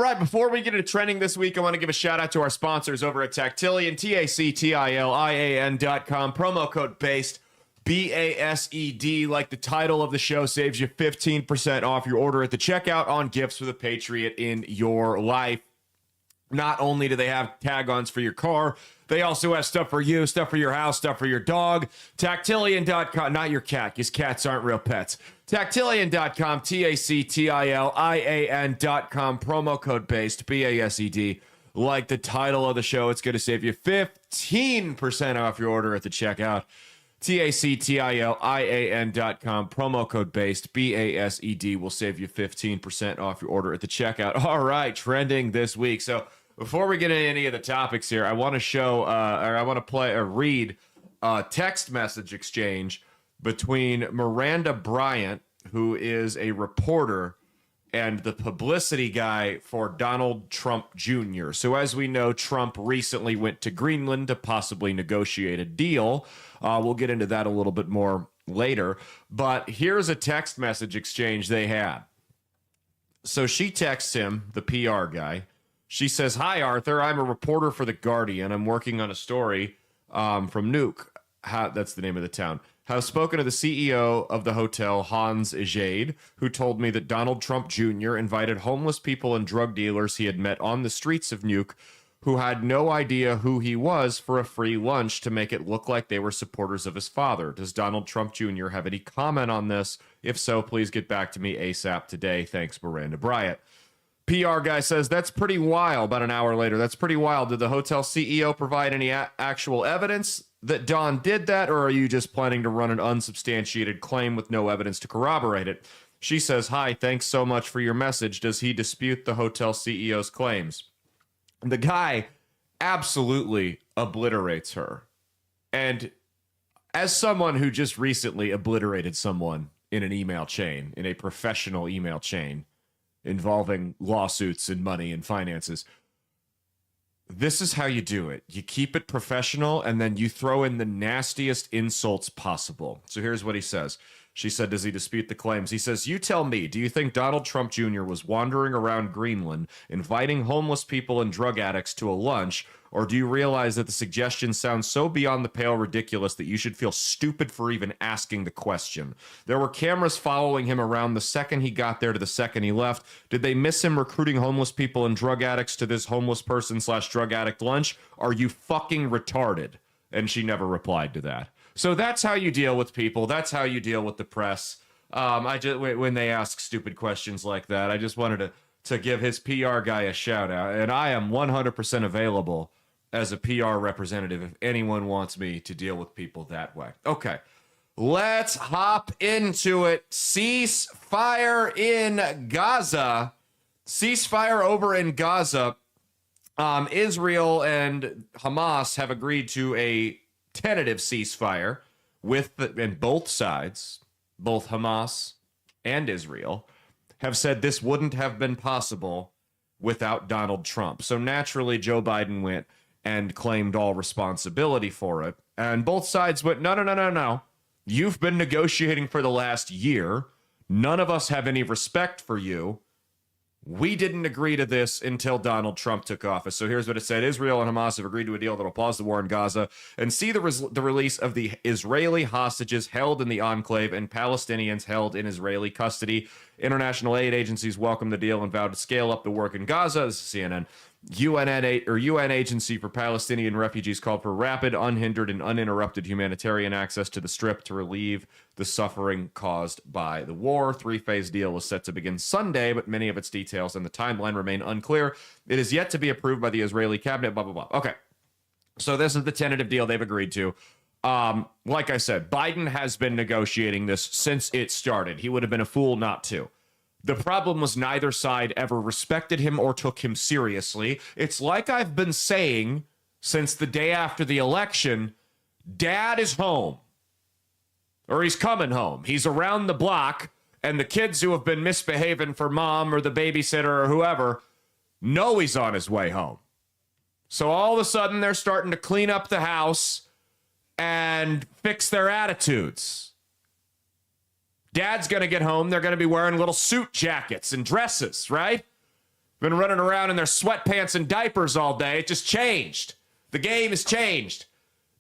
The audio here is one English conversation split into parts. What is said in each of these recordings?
right, before we get into trending this week, I want to give a shout out to our sponsors over at Tactilian, TACTILIAN.com, promo code BASED, BASED, like the title of the show, saves you 15% off your order at the checkout on gifts for the Patriot in your life. Not only do they have tag-ons for your car, they also have stuff for you, stuff for your house, stuff for your dog. Tactilian.com, not your cat, because cats aren't real pets. Tactilian.com, TACTILIAN.com, promo code BASED, BASED. Like the title of the show, it's going to save you 15% off your order at the checkout. TACTILIAN.com, promo code BASED, BASED will save you 15% off your order at the checkout. All right, trending this week. So before we get into any of the topics here, I want to show, or I want to read a text message exchange between Miranda Bryant, who is a reporter, and the publicity guy for Donald Trump Jr. So as we know, Trump recently went to Greenland to possibly negotiate a deal. We'll get into that a little bit more later. But here's a text message exchange they had. So she texts him, the PR guy. She says, "Hi, Arthur. I'm a reporter for The Guardian. I'm working on a story from Nuuk." That's the name of the town. "Have spoken to the CEO of the hotel, Hans Ejade, who told me that Donald Trump Jr. invited homeless people and drug dealers he had met on the streets of Nuuk who had no idea who he was for a free lunch to make it look like they were supporters of his father. Does Donald Trump Jr. have any comment on this? If so, please get back to me ASAP today. Thanks, Miranda Bryant." PR guy says, "That's pretty wild." About an hour later, "That's pretty wild. Did the hotel CEO provide any actual evidence that Don did that, or are you just planning to run an unsubstantiated claim with no evidence to corroborate it?" She says, "Hi, thanks so much for your message. Does he dispute the hotel CEO's claims?" The guy absolutely obliterates her. And as someone who just recently obliterated someone in an email chain, in a professional email chain involving lawsuits and money and finances, this is how you do it. You keep it professional, and then you throw in the nastiest insults possible. So here's what he says. She said, "Does he dispute the claims?" He says, "You tell me, do you think Donald Trump Jr. was wandering around Greenland, inviting homeless people and drug addicts to a lunch, or do you realize that the suggestion sounds so beyond the pale ridiculous that you should feel stupid for even asking the question? There were cameras following him around the second he got there to the second he left. Did they miss him recruiting homeless people and drug addicts to this homeless person / drug addict lunch? Are you fucking retarded?" And she never replied to that. So that's how you deal with people. That's how you deal with the press. When they ask stupid questions like that, I just wanted to give his PR guy a shout out. And I am 100% available as a PR representative if anyone wants me to deal with people that way. Okay, let's hop into it. Ceasefire in Gaza. Ceasefire over in Gaza. Israel and Hamas have agreed to a tentative ceasefire and both sides, both Hamas and Israel, have said this wouldn't have been possible without Donald Trump. So naturally, Joe Biden went and claimed all responsibility for it. And both sides went, no. You've been negotiating for the last year. None of us have any respect for you. We didn't agree to this until Donald Trump took office. So here's what it said. Israel and Hamas have agreed to a deal that will pause the war in Gaza and see the release of the Israeli hostages held in the enclave and Palestinians held in Israeli custody. International aid agencies welcomed the deal and vowed to scale up the work in Gaza. This is CNN. UN Agency for Palestinian Refugees called for rapid, unhindered, and uninterrupted humanitarian access to the Strip to relieve the suffering caused by the war. Three-phase deal is set to begin Sunday, but many of its details and the timeline remain unclear. It is yet to be approved by the Israeli cabinet, blah, blah, blah. Okay, so this is the tentative deal they've agreed to. Like I said, Biden has been negotiating this since it started. He would have been a fool not to. The problem was neither side ever respected him or took him seriously. It's like I've been saying since the day after the election, Dad is home. Or he's coming home. He's around the block, and the kids who have been misbehaving for Mom or the babysitter or whoever know he's on his way home. So all of a sudden, they're starting to clean up the house and fix their attitudes. Dad's going to get home. They're going to be wearing little suit jackets and dresses, right? been running around in their sweatpants and diapers all day. It just changed. The game has changed.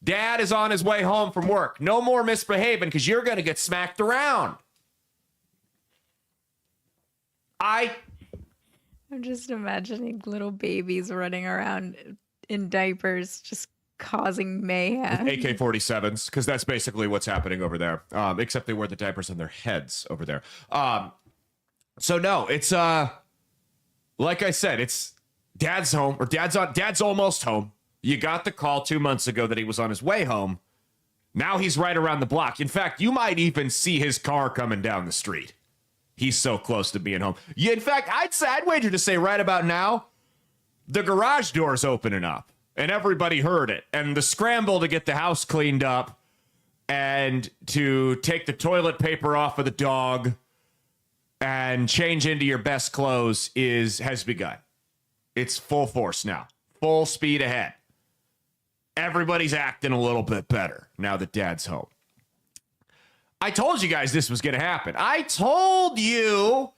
Dad is on his way home from work. No more misbehaving because you're going to get smacked around. I'm just imagining little babies running around in diapers, just causing mayhem. AK-47s, because that's basically what's happening over there. Except they wear the diapers on their heads over there. So no, it's like I said, it's dad's home, or dad's almost home. You got the call 2 months ago that he was on his way home. Now he's right around the block. In fact, you might even see his car coming down the street. He's so close to being home. In fact, I'd wager to say right about now, the garage door's opening up, and everybody heard it. And the scramble to get the house cleaned up and to take the toilet paper off of the dog and change into your best clothes has begun. It's full force now. Full speed ahead. Everybody's acting a little bit better now that dad's home. I told you guys this was going to happen. I told you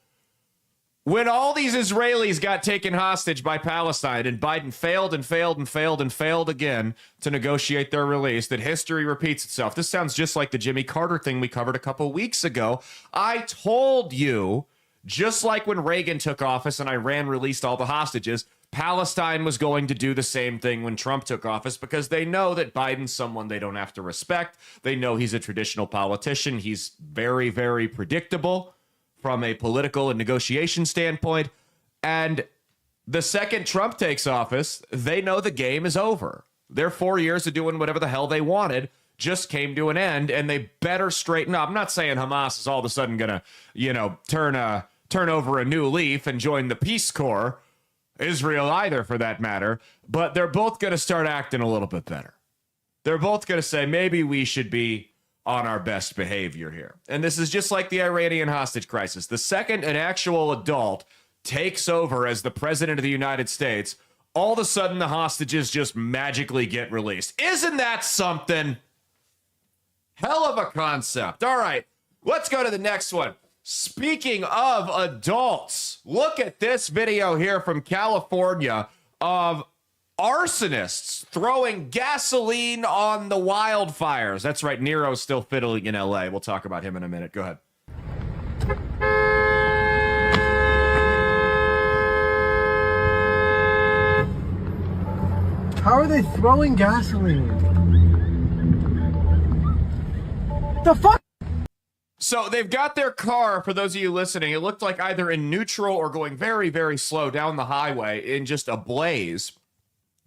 when all these Israelis got taken hostage by Palestine and Biden failed and failed and failed and failed again to negotiate their release, that history repeats itself. This sounds just like the Jimmy Carter thing we covered a couple weeks ago. I told you, just like when Reagan took office and Iran released all the hostages, Palestine was going to do the same thing when Trump took office, because they know that Biden's someone they don't have to respect. They know he's a traditional politician. He's very, very predictable from a political and negotiation standpoint. And the second Trump takes office, they know the game is over. Their 4 years of doing whatever the hell they wanted just came to an end, and they better straighten up. I'm not saying Hamas is all of a sudden going to, turn over a new leaf and join the Peace Corps, Israel either for that matter, but they're both going to start acting a little bit better. They're both going to say, maybe we should be on our best behavior here. And this is just like the Iranian hostage crisis. The second an actual adult takes over as the president of the United States, all of a sudden the hostages just magically get released. Isn't that something? Hell of a concept. All right, let's go to the next one. Speaking of adults, look at this video here from California of arsonists throwing gasoline on the wildfires. That's right, Nero's still fiddling in LA. We'll talk about him in a minute. Go ahead. How are they throwing gasoline? The fuck? So they've got their car, for those of you listening, it looked like either in neutral or going very, very slow down the highway in just a blaze.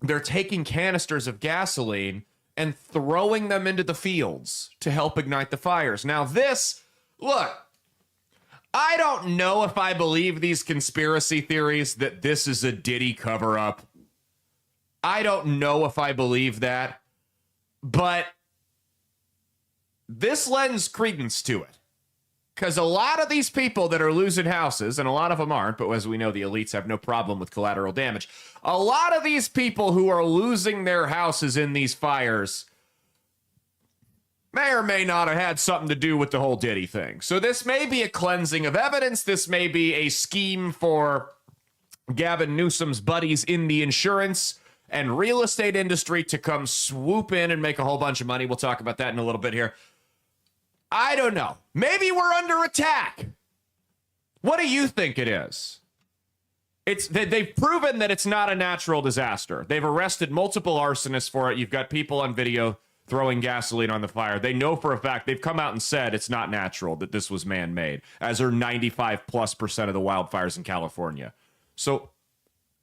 They're taking canisters of gasoline and throwing them into the fields to help ignite the fires. Now look, I don't know if I believe these conspiracy theories that this is a Diddy cover-up. I don't know if I believe that, but this lends credence to it. Because a lot of these people that are losing houses, and a lot of them aren't, but as we know, the elites have no problem with collateral damage. A lot of these people who are losing their houses in these fires may or may not have had something to do with the whole Diddy thing. So this may be a cleansing of evidence. This may be a scheme for Gavin Newsom's buddies in the insurance and real estate industry to come swoop in and make a whole bunch of money. We'll talk about that in a little bit here. I don't know. Maybe we're under attack. What do you think it is? They've proven that it's not a natural disaster. They've arrested multiple arsonists for it. You've got people on video throwing gasoline on the fire. They know for a fact, they've come out and said it's not natural, that this was man-made, as are 95+% of the wildfires in California. So,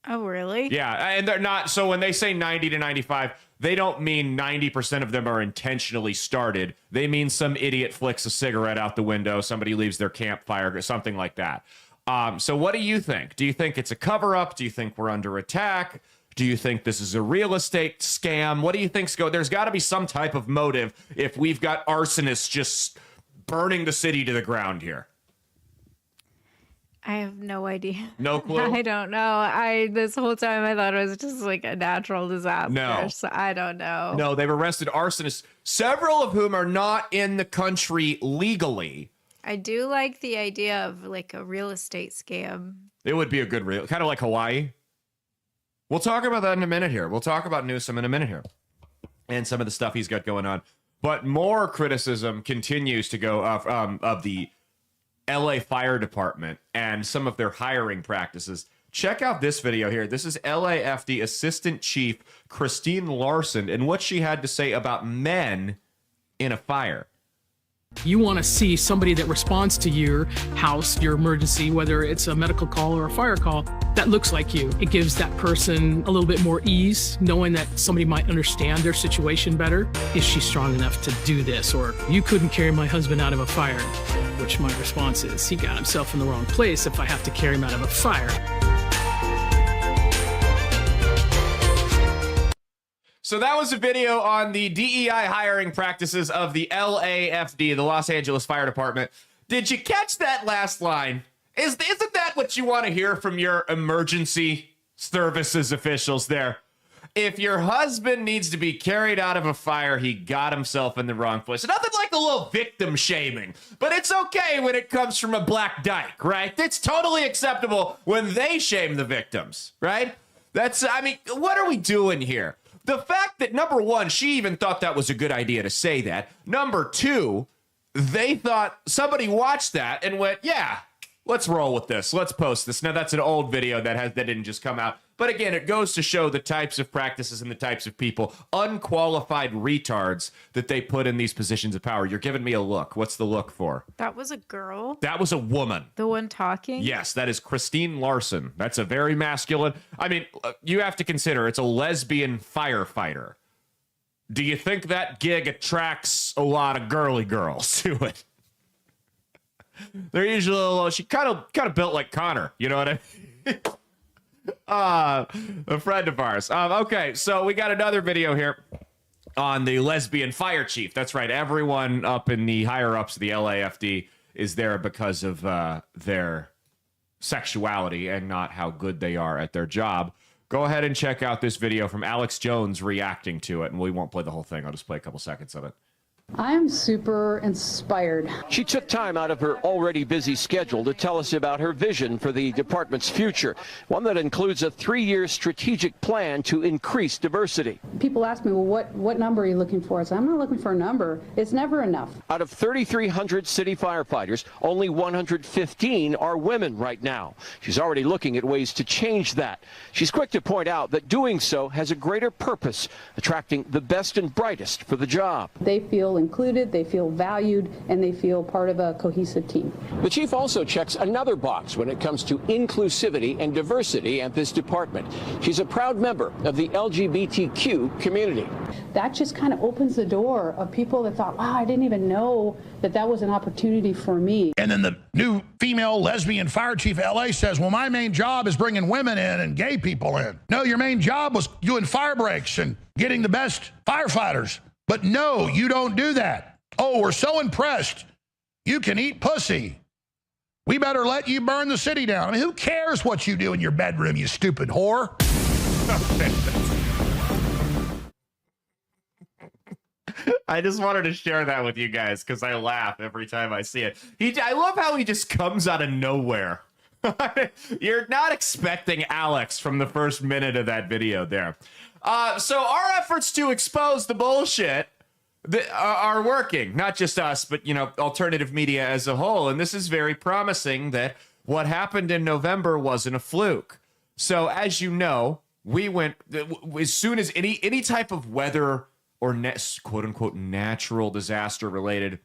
oh, really? Yeah, and they're not. So when they say 90 to 95, they don't mean 90% of them are intentionally started. They mean some idiot flicks a cigarette out the window, somebody leaves their campfire, something like that. So what do you think? Do you think it's a cover-up? Do you think we're under attack? Do you think this is a real estate scam? What do you think's going? There's got to be some type of motive if we've got arsonists just burning the city to the ground here. I have no idea. No clue? I don't know. This whole time I thought it was just like a natural disaster. No. So I don't know. No, they've arrested arsonists, several of whom are not in the country legally. I do like the idea of like a real estate scam. It would be a good reel, kind of like Hawaii. We'll talk about that in a minute here. We'll talk about Newsom in a minute here and some of the stuff he's got going on. But more criticism continues to go of the LA Fire Department and some of their hiring practices. Check out this video here. This is LAFD Assistant Chief Christine Larson and what she had to say about men in a fire. You want to see somebody that responds to your house, your emergency, whether it's a medical call or a fire call, that looks like you. It gives that person a little bit more ease, knowing that somebody might understand their situation better. Is she strong enough to do this? Or you couldn't carry my husband out of a fire, which my response is, he got himself in the wrong place if I have to carry him out of a fire. So that was a video on the DEI hiring practices of the LAFD, the Los Angeles Fire Department. Did you catch that last line? Isn't that what you want to hear from your emergency services officials there? If your husband needs to be carried out of a fire, he got himself in the wrong place. Nothing like a little victim shaming, but it's okay when it comes from a black dyke, right? It's totally acceptable when they shame the victims, right? What are we doing here? The fact that, number one, she even thought that was a good idea to say that. Number two, they thought somebody watched that and went, yeah, let's roll with this. Let's post this. Now, that's an old video that didn't just come out. But again, it goes to show the types of practices and the types of people, unqualified retards that they put in these positions of power. You're giving me a look. What's the look for? That was a girl. That was a woman. The one talking? Yes, that is Christine Larson. That's a very masculine. I mean, you have to consider it's a lesbian firefighter. Do you think that gig attracts a lot of girly girls to it? They're usually a little, she kind of built like Connor. You know what I mean? A friend of ours. Okay, so we got another video here on the lesbian fire chief. That's right. Everyone up in the higher ups of the LAFD is there because of their sexuality and not how good they are at their job. Go ahead and check out this video from Alex Jones reacting to it, and we won't play the whole thing. I'll just play a couple seconds of it. I'm super inspired. She took time out of her already busy schedule to tell us about her vision for the department's future, one that includes a 3-year strategic plan to increase diversity. People ask me, well, what number are you looking for? I say, I'm not looking for a number. It's never enough. Out of 3,300 city firefighters, only 115 are women right now. She's already looking at ways to change that. She's quick to point out that doing so has a greater purpose, attracting the best and brightest for the job. They feel included, they feel valued, and they feel part of a cohesive team. The chief also checks another box when it comes to inclusivity and diversity at this department. She's a proud member of the LGBTQ community. That just kind of opens the door of people that thought, wow, I didn't even know that was an opportunity for me. And then the new female lesbian fire chief of LA says, well, my main job is bringing women in and gay people in. No, your main job was doing fire breaks and getting the best firefighters. But no, you don't do that. Oh, we're so impressed. You can eat pussy. We better let you burn the city down. I mean, who cares what you do in your bedroom, you stupid whore? I just wanted to share that with you guys because I laugh every time I see it. I love how he just comes out of nowhere. You're not expecting Alex from the first minute of that video there. So our efforts to expose the bullshit that are working, not just us, but, alternative media as a whole. And this is very promising that what happened in November wasn't a fluke. So as you know, we went as soon as any type of weather or quote unquote natural disaster related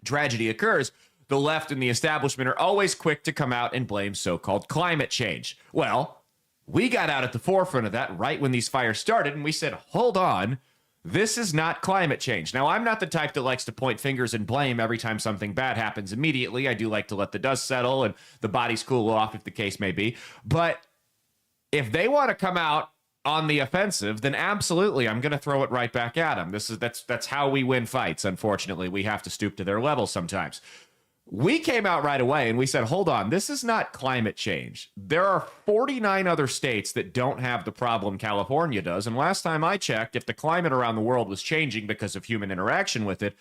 tragedy occurs, the left and the establishment are always quick to come out and blame so-called climate change. Well, we got out at the forefront of that right when these fires started, and we said, hold on, this is not climate change. Now, I'm not the type that likes to point fingers and blame every time something bad happens immediately. I do like to let the dust settle and the bodies cool off, if the case may be. But if they want to come out on the offensive, then absolutely, I'm going to throw it right back at them. That's how we win fights, unfortunately. We have to stoop to their level sometimes. We came out right away and we said, hold on, this is not climate change. There are 49 other states that don't have the problem California does. And last time I checked, if the climate around the world was changing because of human interaction with it,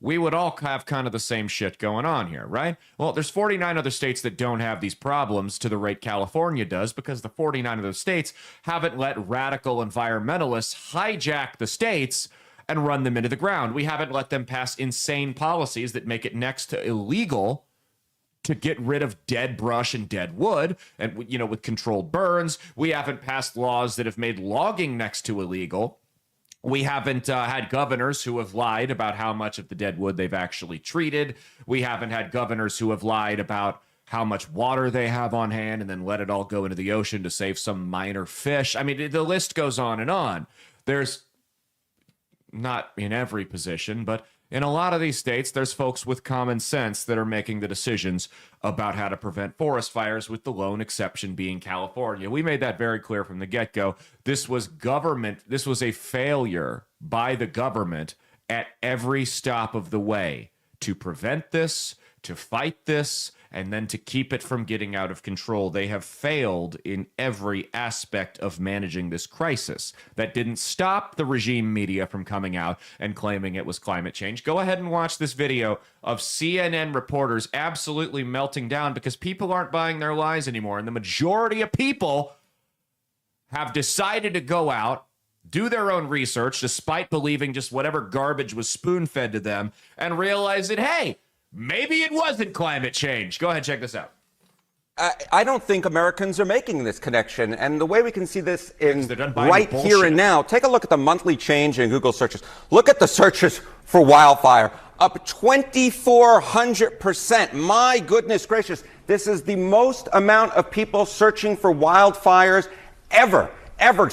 we would all have kind of the same shit going on here, right? Well, there's 49 other states that don't have these problems to the rate California does, because the 49 of those states haven't let radical environmentalists hijack the states and run them into the ground. We haven't let them pass insane policies that make it next to illegal to get rid of dead brush and dead wood, and, you know, with controlled burns. We haven't passed laws that have made logging next to illegal. We haven't had governors who have lied about how much of the dead wood they've actually treated. We haven't had governors who have lied about how much water they have on hand and then let it all go into the ocean to save some minor fish. I mean, the list goes on and on. There's, not in every position, but in a lot of these states, there's folks with common sense that are making the decisions about how to prevent forest fires, with the lone exception being California. We made that very clear from the get-go. This was a failure by the government at every stop of the way to prevent this, to fight this, and then to keep it from getting out of control. They have failed in every aspect of managing this crisis. That didn't stop the regime media from coming out and claiming it was climate change. Go ahead and watch this video of CNN reporters absolutely melting down because people aren't buying their lies anymore. And the majority of people have decided to go out, do their own research, despite believing just whatever garbage was spoon-fed to them, and realize that, hey, maybe it wasn't climate change. Go ahead, check this out. I don't think Americans are making this connection. And the way we can see this in right here and now, take a look at the monthly change in Google searches. Look at the searches for wildfire, up 2,400%. My goodness gracious. This is the most amount of people searching for wildfires ever,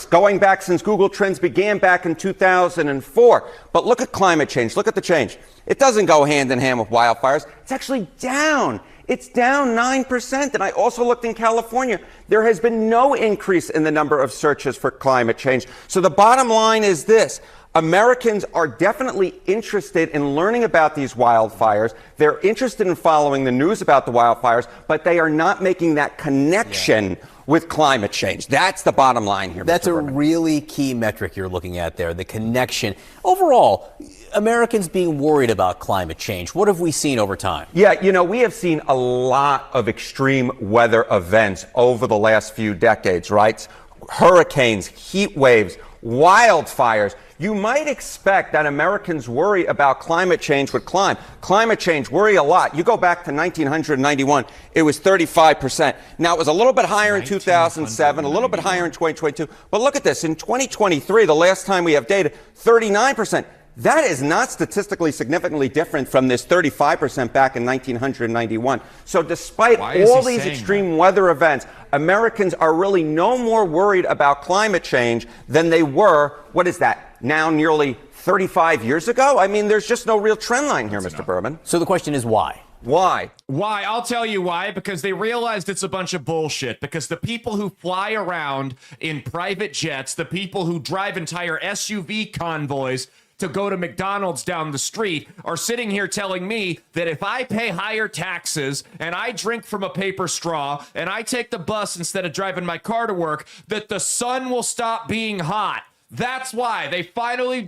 going back since Google Trends began back in 2004. But look at climate change. Look at the change. It doesn't go hand in hand with wildfires. It's actually down. It's down 9%. And I also looked in California. There has been no increase in the number of searches for climate change. So the bottom line is this. Americans are definitely interested in learning about these wildfires. They're interested in following the news about the wildfires, but they are not making that connection with climate change. That's the bottom line here. That's Mr. a Berman. really key metric you're looking at there, the connection. Overall, Americans being worried about climate change, what have we seen over time? Yeah, you know, we have seen a lot of extreme weather events over the last few decades, right? Hurricanes, heat waves, wildfires. You might expect that Americans worry about climate change would climb. Climate change worry a lot. You go back to 1991, it was 35%. Now, it was a little bit higher in 2007, a little bit higher in 2022. But look at this. In 2023, the last time we have data, 39%. That is not statistically significantly different from this 35% back in 1991. So despite all these extreme weather events, Americans are really no more worried about climate change than they were, what is that, now nearly 35 years ago? I mean, there's just no real trend line here, Mr. Berman. So the question is why? Why? Why? I'll tell you why. Because they realized it's a bunch of bullshit. Because the people who fly around in private jets, the people who drive entire SUV convoys to go to McDonald's down the street, are sitting here telling me that if I pay higher taxes and I drink from a paper straw and I take the bus instead of driving my car to work, that the sun will stop being hot. That's why they finally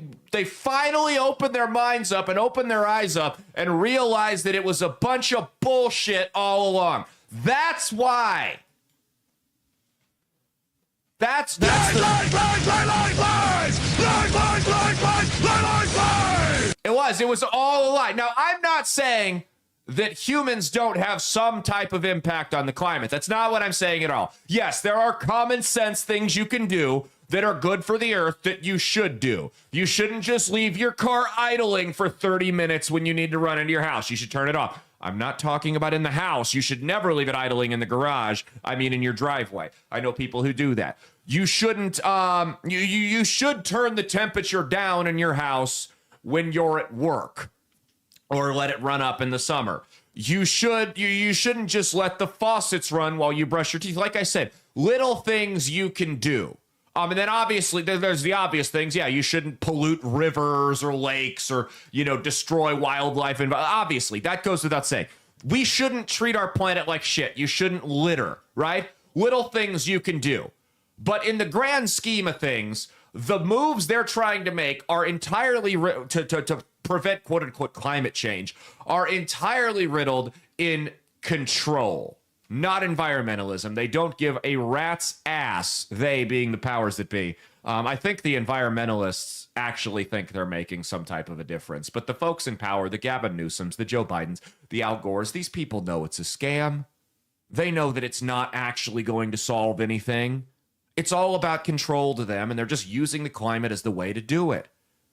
opened their minds up and opened their eyes up and realized that it was a bunch of bullshit all along. That's why. That's It was all a lie. Now, I'm not saying that humans don't have some type of impact on the climate. That's not what I'm saying at all. Yes, there are common sense things you can do that are good for the earth that you should do. You shouldn't just leave your car idling for 30 minutes when you need to run into your house. You should turn it off. I'm not talking about in the house. You should never leave it idling in the garage. I mean, in your driveway. I know people who do that. You shouldn't, you should turn the temperature down in your house when you're at work, or let it run up in the summer. You shouldn't just let the faucets run while you brush your teeth. Like I said, little things you can do. And then obviously there's the obvious things. Yeah, you shouldn't pollute rivers or lakes or, destroy wildlife. And obviously that goes without saying. We shouldn't treat our planet like shit. You shouldn't litter, right? Little things you can do. But in the grand scheme of things, the moves they're trying to make are entirely to prevent quote unquote climate change are entirely riddled in control, not environmentalism. They don't give a rat's ass, they being the powers that be. I think the environmentalists actually think they're making some type of a difference. But the folks in power, the Gavin Newsoms, the Joe Bidens, the Al Gores, these people know it's a scam. They know that it's not actually going to solve anything. It's all about control to them, and they're just using the climate as the way to do it.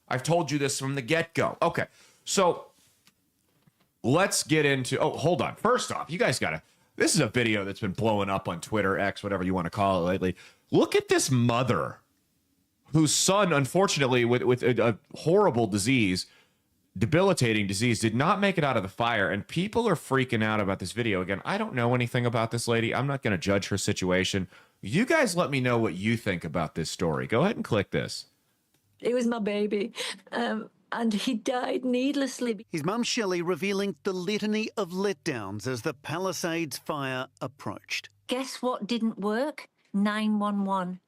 I've told you this from the get-go. Okay, so let's get into... Oh, hold on. First off, you guys got to... This is a video that's been blowing up on Twitter, X, whatever you want to call it lately. Look at this mother whose son, unfortunately, with a horrible disease, debilitating disease, did not make it out of the fire. And people are freaking out about this video. Again, I don't know anything about this lady. I'm not going to judge her situation. You guys let me know what you think about this story. Go ahead and click this. It was my baby, and he died needlessly. His mum Shelley revealing the litany of letdowns as the Palisades fire approached. Guess what didn't work? 911.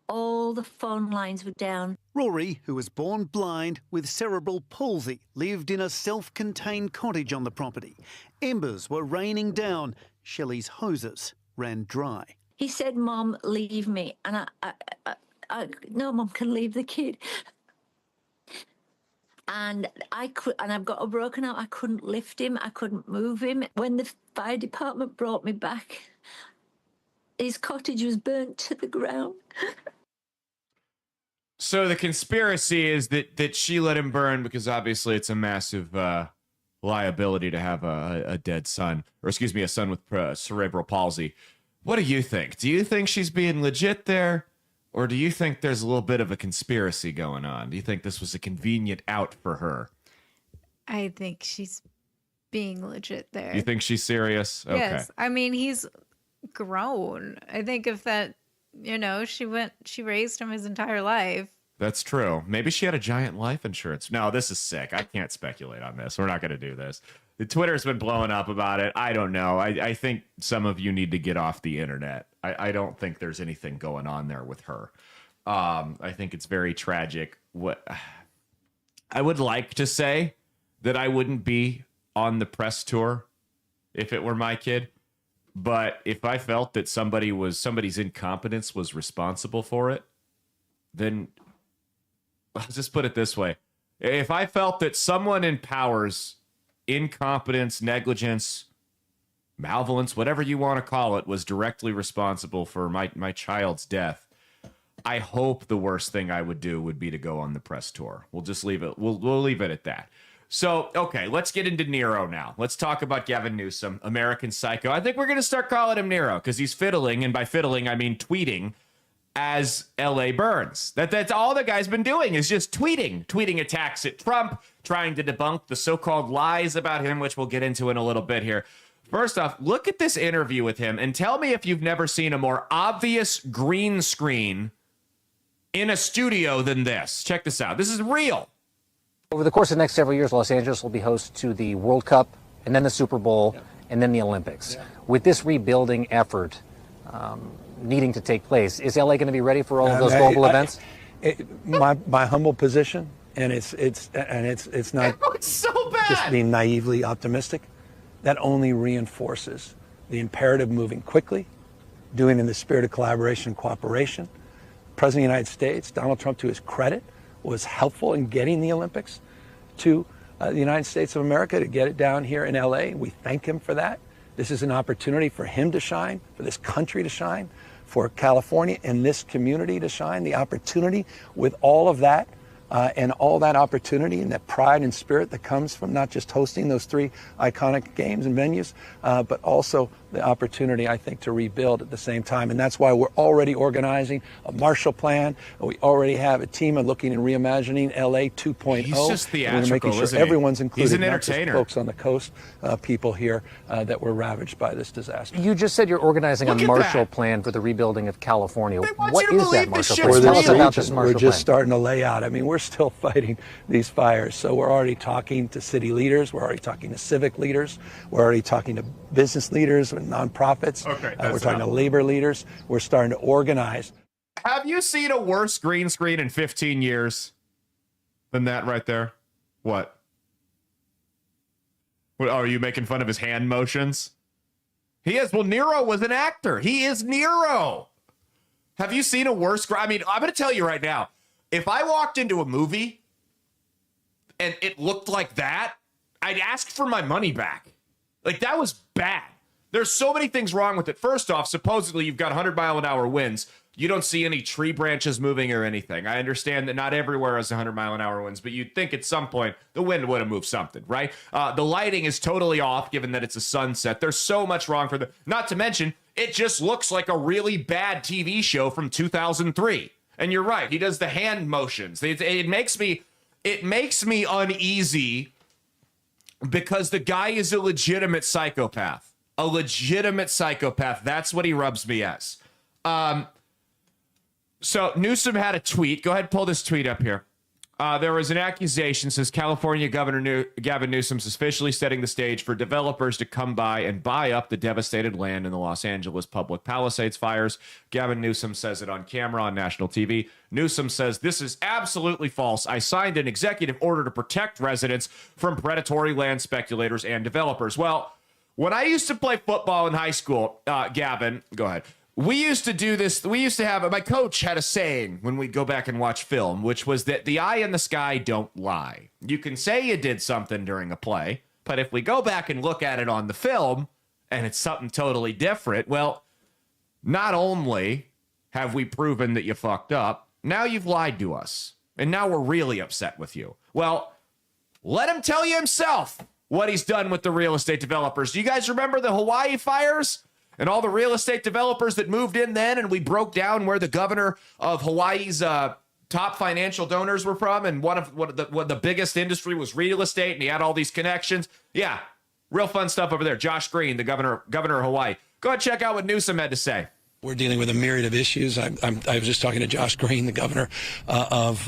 All the phone lines were down. Rory, who was born blind with cerebral palsy, lived in a self-contained cottage on the property. Embers were raining down. Shelley's hoses ran dry. He said, "Mom, leave me." And no, Mom can leave the kid. And I've got a broken arm. I couldn't lift him. I couldn't move him. When the fire department brought me back, his cottage was burnt to the ground. So the conspiracy is that she let him burn because obviously it's a massive liability to have a dead son, or excuse me, a son with cerebral palsy. What do you think? Do you think she's being legit there, or do you think there's a little bit of a conspiracy going on? Do you think this was a convenient out for her? I think she's being legit there. You think she's serious? Okay. Yes. I mean, he's grown. I think if that, she raised him his entire life. That's true. Maybe she had a giant life insurance. No, this is sick. I can't speculate on this. We're not going to do this. The Twitter's been blowing up about it. I don't know. I think some of you need to get off the internet. I don't think there's anything going on there with her. I think it's very tragic. What I would like to say that I wouldn't be on the press tour if it were my kid. But if I felt that somebody's incompetence was responsible for it, then let's just put it this way. If I felt that someone in power's incompetence, negligence, malevolence, whatever you want to call it, was directly responsible for my child's death, I hope the worst thing I would do would be to go on the press tour. We'll just leave it. We'll leave it at that. So, okay, let's get into Nero now. Let's talk about Gavin Newsom, American Psycho. I think we're going to start calling him Nero because he's fiddling, and by fiddling, I mean tweeting, as L.A. burns. That's all the guy's been doing is just tweeting attacks at Trump, trying to debunk the so-called lies about him, which we'll get into in a little bit here. First off, look at this interview with him and tell me if you've never seen a more obvious green screen in a studio than this. Check this out. This is real. Over the course of the next several years, Los Angeles will be host to the World Cup, and then the Super Bowl, and then the Olympics. With this rebuilding effort needing to take place, is LA going to be ready for all of those global events? My humble position, and it's not it's so bad. Just being naively optimistic, that only reinforces the imperative moving quickly, doing in the spirit of collaboration and cooperation. President of the United States, Donald Trump, to his credit, was helpful in getting the Olympics to the United States of America, to get it down here in LA. We thank him for that. This is an opportunity for him to shine, for this country to shine, for California and this community to shine. The opportunity with all of that and all that opportunity and that pride and spirit that comes from not just hosting those three iconic games and venues, but also the opportunity, I think, to rebuild at the same time. And that's why we're already organizing a Marshall Plan. We already have a team of looking and reimagining LA 2.0. He's just theatrical, we're making sure isn't he? everyone's included. He's an entertainer. Not just folks on the coast, people here that were ravaged by this disaster. You just said you're organizing Look a at Marshall that. Plan for the rebuilding of California. want What you to is believe that this Marshall shit's Plan? Tell real. us about this Marshall We're just Plan. starting to lay out. I mean, we're still fighting these fires. So we're already talking to city leaders. We're already talking to civic leaders. We're already talking to business leaders and nonprofits. Okay, we're talking to labor leaders. We're starting to organize. Have you seen a worse green screen in 15 years than that right there? What? What? Oh, are you making fun of his hand motions? He is. Well, Nero was an actor. He is Nero. Have you seen a worse? I mean, I'm going to tell you right now. If I walked into a movie and it looked like that, I'd ask for my money back. Like, that was bad. There's so many things wrong with it. First off, supposedly you've got 100-mile-an-hour winds. You don't see any tree branches moving or anything. I understand that not everywhere has 100-mile-an-hour winds, but you'd think at some point the wind would have moved something, right? The lighting is totally off, given that it's a sunset. There's so much wrong for the... Not to mention, it just looks like a really bad TV show from 2003. And you're right, he does the hand motions. It makes me uneasy because the guy is a legitimate psychopath. A legitimate psychopath. That's what he rubs me as. So Newsom had a tweet. Go ahead, pull this tweet up here. There was an accusation, says California Governor Gavin Newsom is officially setting the stage for developers to come by and buy up the devastated land in the Los Angeles public Palisades fires. Gavin Newsom says it on camera on national TV. Newsom says, this is absolutely false. I signed an executive order to protect residents from predatory land speculators and developers. Well, when I used to play football in high school, Gavin, go ahead. We used to do this. We used to have, my coach had a saying when we'd go back and watch film, which was that the eye in the sky don't lie. You can say you did something during a play, but if we go back and look at it on the film and it's something totally different, well, not only have we proven that you fucked up, now you've lied to us. And now we're really upset with you. Well, let him tell you himself what he's done with the real estate developers. Do you guys remember the Hawaii fires? And all the real estate developers that moved in then, and we broke down where the governor of Hawaii's top financial donors were from, and one of the biggest industry was real estate, and he had all these connections. Yeah, real fun stuff over there. Josh Green, the governor of Hawaii. Go ahead and check out what Newsom had to say. We're dealing with a myriad of issues. I was just talking to Josh Green, the governor of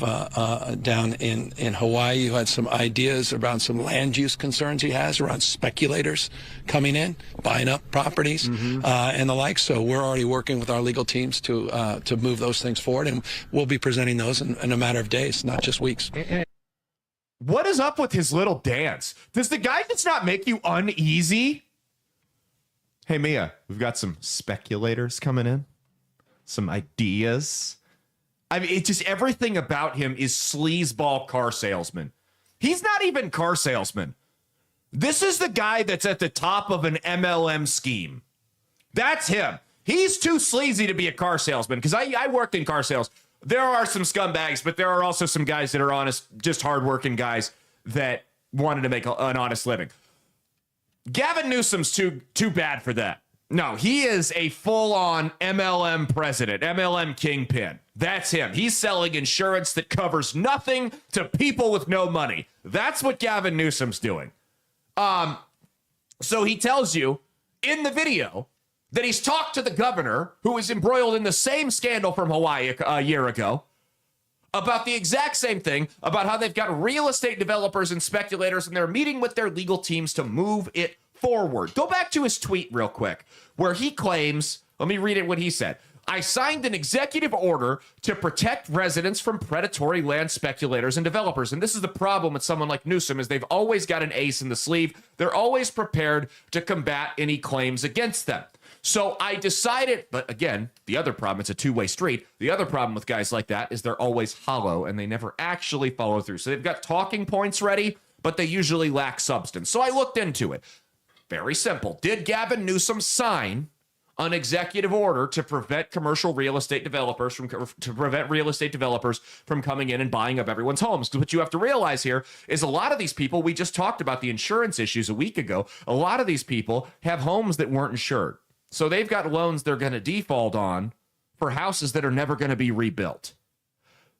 down in Hawaii, who had some ideas around some land use concerns he has around speculators coming in, buying up properties and the like. So we're already working with our legal teams to move those things forward, and we'll be presenting those in a matter of days, not just weeks. What is up with his little dance? Does the guy just not make you uneasy? Hey, Mia, we've got some speculators coming in, some ideas. I mean, it's just everything about him is sleazeball car salesman. He's not even car salesman. This is the guy that's at the top of an MLM scheme. That's him. He's too sleazy to be a car salesman, because I worked in car sales. There are some scumbags, but there are also some guys that are honest, just hardworking guys that wanted to make an honest living. Gavin Newsom's too bad for that. No, he is a full-on MLM president, MLM kingpin. That's him. He's selling insurance that covers nothing to people with no money. That's what Gavin Newsom's doing. So he tells you in the video that he's talked to the governor, who was embroiled in the same scandal from Hawaii a year ago, about the exact same thing, about how they've got real estate developers and speculators, and they're meeting with their legal teams to move it forward. Go back to his tweet real quick, where he claims, let me read it what he said. I signed an executive order to protect residents from predatory land speculators and developers. And this is the problem with someone like Newsom, is they've always got an ace in the sleeve. They're always prepared to combat any claims against them. So I decided, but again, the other problem, it's a two-way street. The other problem with guys like that is they're always hollow and they never actually follow through. So they've got talking points ready, but they usually lack substance. So I looked into it. Very simple. Did Gavin Newsom sign an executive order to prevent commercial real estate developers from coming in and buying up everyone's homes? Because what you have to realize here is a lot of these people, we just talked about the insurance issues a week ago. A lot of these people have homes that weren't insured. So they've got loans they're going to default on for houses that are never going to be rebuilt.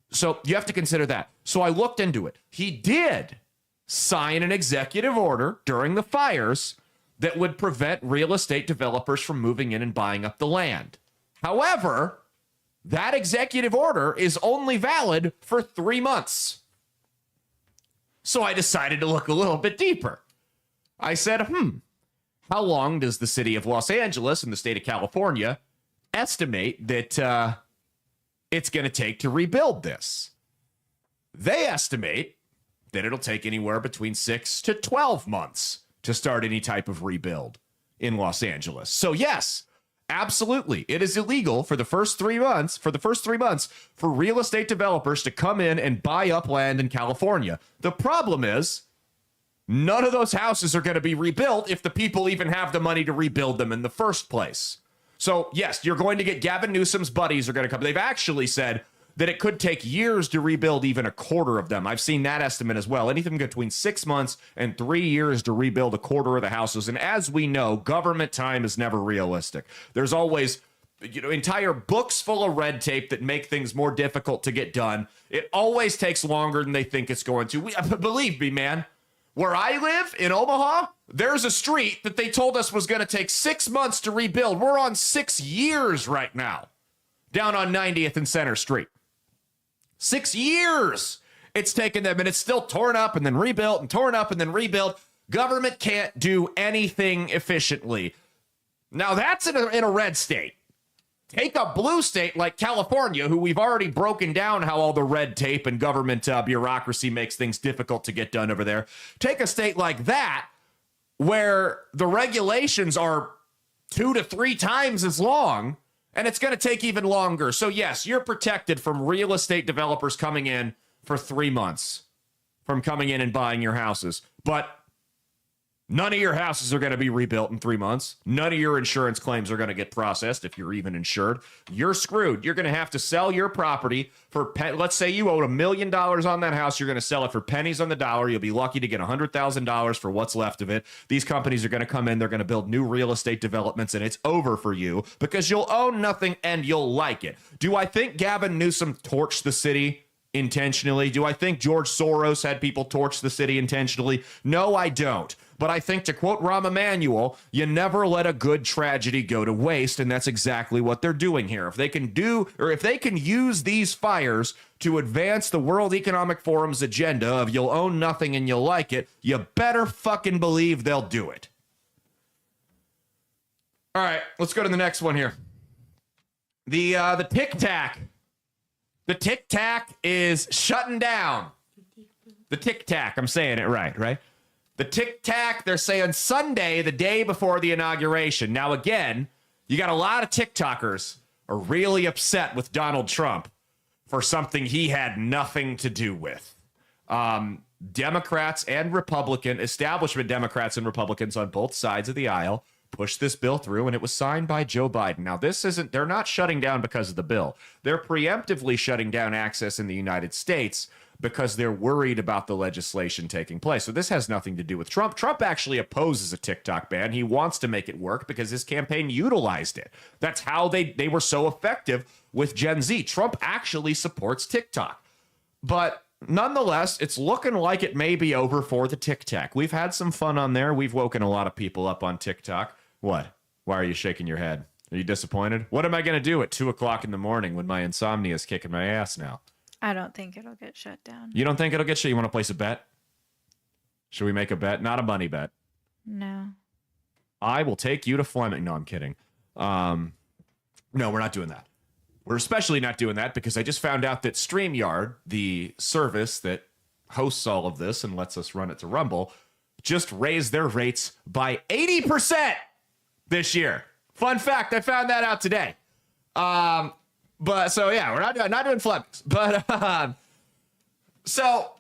So you have to consider that. So I looked into it. He did sign an executive order during the fires that would prevent real estate developers from moving in and buying up the land. However, that executive order is only valid for 3 months. So I decided to look a little bit deeper. I said, how long does the city of Los Angeles and the state of California estimate that it's going to take to rebuild this? They estimate then it'll take anywhere between 6 to 12 months to start any type of rebuild in Los Angeles. So yes, absolutely, it is illegal for the first 3 months, for real estate developers to come in and buy up land in California. The problem is, none of those houses are going to be rebuilt if the people even have the money to rebuild them in the first place. So yes, you're going to get Gavin Newsom's buddies are going to come. They've actually said that it could take years to rebuild even a quarter of them. I've seen that estimate as well. Anything between 6 months and 3 years to rebuild a quarter of the houses. And as we know, government time is never realistic. There's always, entire books full of red tape that make things more difficult to get done. It always takes longer than they think it's going to. Believe me, man, where I live in Omaha, there's a street that they told us was going to take 6 months to rebuild. We're on 6 years right now, down on 90th and Center Street. 6 years it's taken them, and it's still torn up and then rebuilt and torn up and then rebuilt. Government can't do anything efficiently. Now that's in a red state. Take a blue state like California, who we've already broken down how all the red tape and government bureaucracy makes things difficult to get done over there. Take a state like that, where the regulations are 2 to 3 times as long, and it's going to take even longer. So yes, you're protected from real estate developers coming in for 3 months, from coming in and buying your houses. But none of your houses are going to be rebuilt in 3 months. None of your insurance claims are going to get processed if you're even insured. You're screwed. You're going to have to sell your property for, let's say you owed $1 million on that house. You're going to sell it for pennies on the dollar. You'll be lucky to get $100,000 for what's left of it. These companies are going to come in. They're going to build new real estate developments, and it's over for you because you'll own nothing and you'll like it. Do I think Gavin Newsom torched the city intentionally? Do I think George Soros had people torch the city intentionally? No, I don't. But I think, to quote Rahm Emanuel, you never let a good tragedy go to waste, and that's exactly what they're doing here. If they can use these fires to advance the World Economic Forum's agenda of you'll own nothing and you'll like it, you better fucking believe they'll do it. All right, let's go to the next one here. The Tic Tac. The Tic Tac is shutting down. The Tic Tac, I'm saying it right? The Tic Tac, they're saying Sunday, the day before the inauguration. Now, again, you got a lot of TikTokers are really upset with Donald Trump for something he had nothing to do with. Democrats and establishment Democrats and Republicans on both sides of the aisle pushed this bill through, and it was signed by Joe Biden. Now, they're not shutting down because of the bill. They're preemptively shutting down access in the United States because they're worried about the legislation taking place. So this has nothing to do with Trump. Trump actually opposes a TikTok ban. He wants to make it work because his campaign utilized it. That's how they were so effective with Gen Z. Trump actually supports TikTok. But nonetheless, it's looking like it may be over for the Tic Tac. We've had some fun on there. We've woken a lot of people up on TikTok. What? Why are you shaking your head? Are you disappointed? What am I going to do at 2 o'clock in the morning when my insomnia is kicking my ass now? I don't think it'll get shut down. You don't think it'll get shut? You want to place a bet? Should we make a bet? Not a money bet. No. I will take you to Fleming. No, I'm kidding. No, we're not doing that. We're especially not doing that because I just found out that StreamYard, the service that hosts all of this and lets us run it to Rumble, just raised their rates by 80% this year. Fun fact, I found that out today. But so yeah, we're not doing Flemings. But so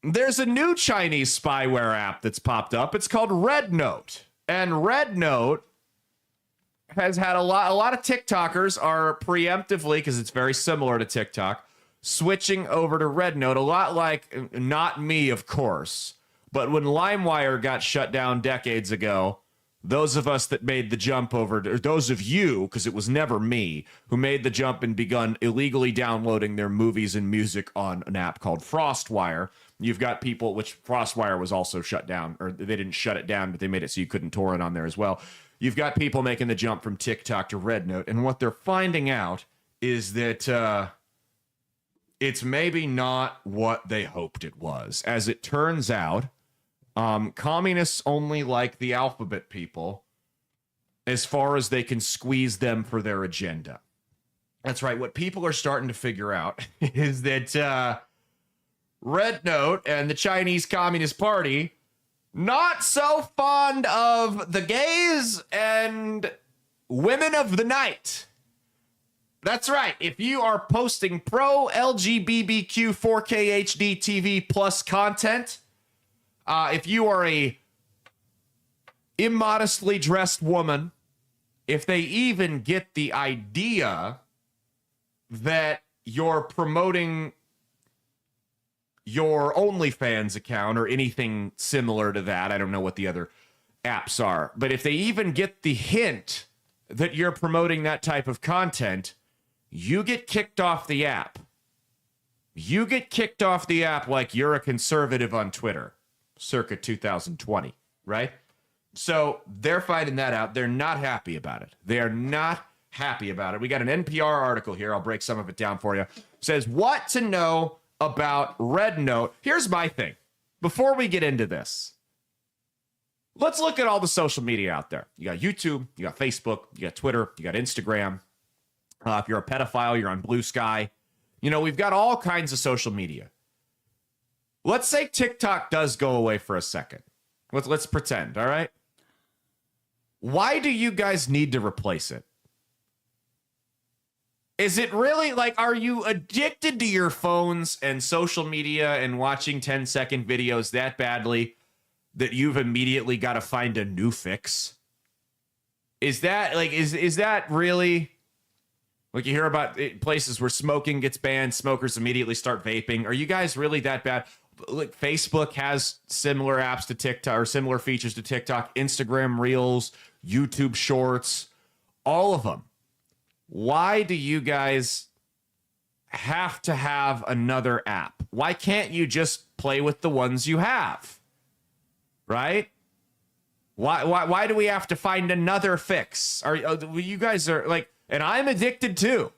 there's a new Chinese spyware app that's popped up. It's called Red Note, and Red Note has had a lot of TikTokers are preemptively, because it's very similar to TikTok, switching over to Red Note. A lot like Not Me, of course, but when LimeWire got shut down decades ago, those of us that made the jump over, or those of you, because it was never me, who made the jump and begun illegally downloading their movies and music on an app called FrostWire. You've got people, which FrostWire was also shut down, or they didn't shut it down, but they made it so you couldn't torrent on there as well. You've got people making the jump from TikTok to Red Note, and what they're finding out is that it's maybe not what they hoped it was. As it turns out, communists only like the alphabet people as far as they can squeeze them for their agenda. That's right. What people are starting to figure out is that Red Note and the Chinese Communist Party not so fond of the gays and women of the night. That's right. If you are posting pro LGBTQ 4K HD TV plus content, if you are a immodestly dressed woman, if they even get the idea that you're promoting your OnlyFans account or anything similar to that, I don't know what the other apps are, but if they even get the hint that you're promoting that type of content, you get kicked off the app. You get kicked off the app like you're a conservative on Twitter, circa 2020, right? So they're finding that out. They're not happy about it. They are not happy about it. We got an NPR article here. I'll break some of it down for you. It says what to know about Red Note. Here's my thing. Before we get into this, let's look at all the social media out there. You got YouTube, you got Facebook, you got Twitter, you got Instagram. If you're a pedophile, you're on Blue Sky. You know, we've got all kinds of social media. Let's say TikTok does go away for a second. Let's pretend, all right? Why do you guys need to replace it? Is it really like, are you addicted to your phones and social media and watching 10-second videos that badly that you've immediately got to find a new fix? Is that like, is that really... Like you hear about places where smoking gets banned, smokers immediately start vaping. Are you guys really that bad? Like Facebook has similar apps to TikTok or similar features to TikTok, Instagram Reels, YouTube Shorts, all of them. Why do you guys have to have another app? Why can't you just play with the ones you have? Right? Why do we have to find another fix? You guys are like, and I'm addicted too,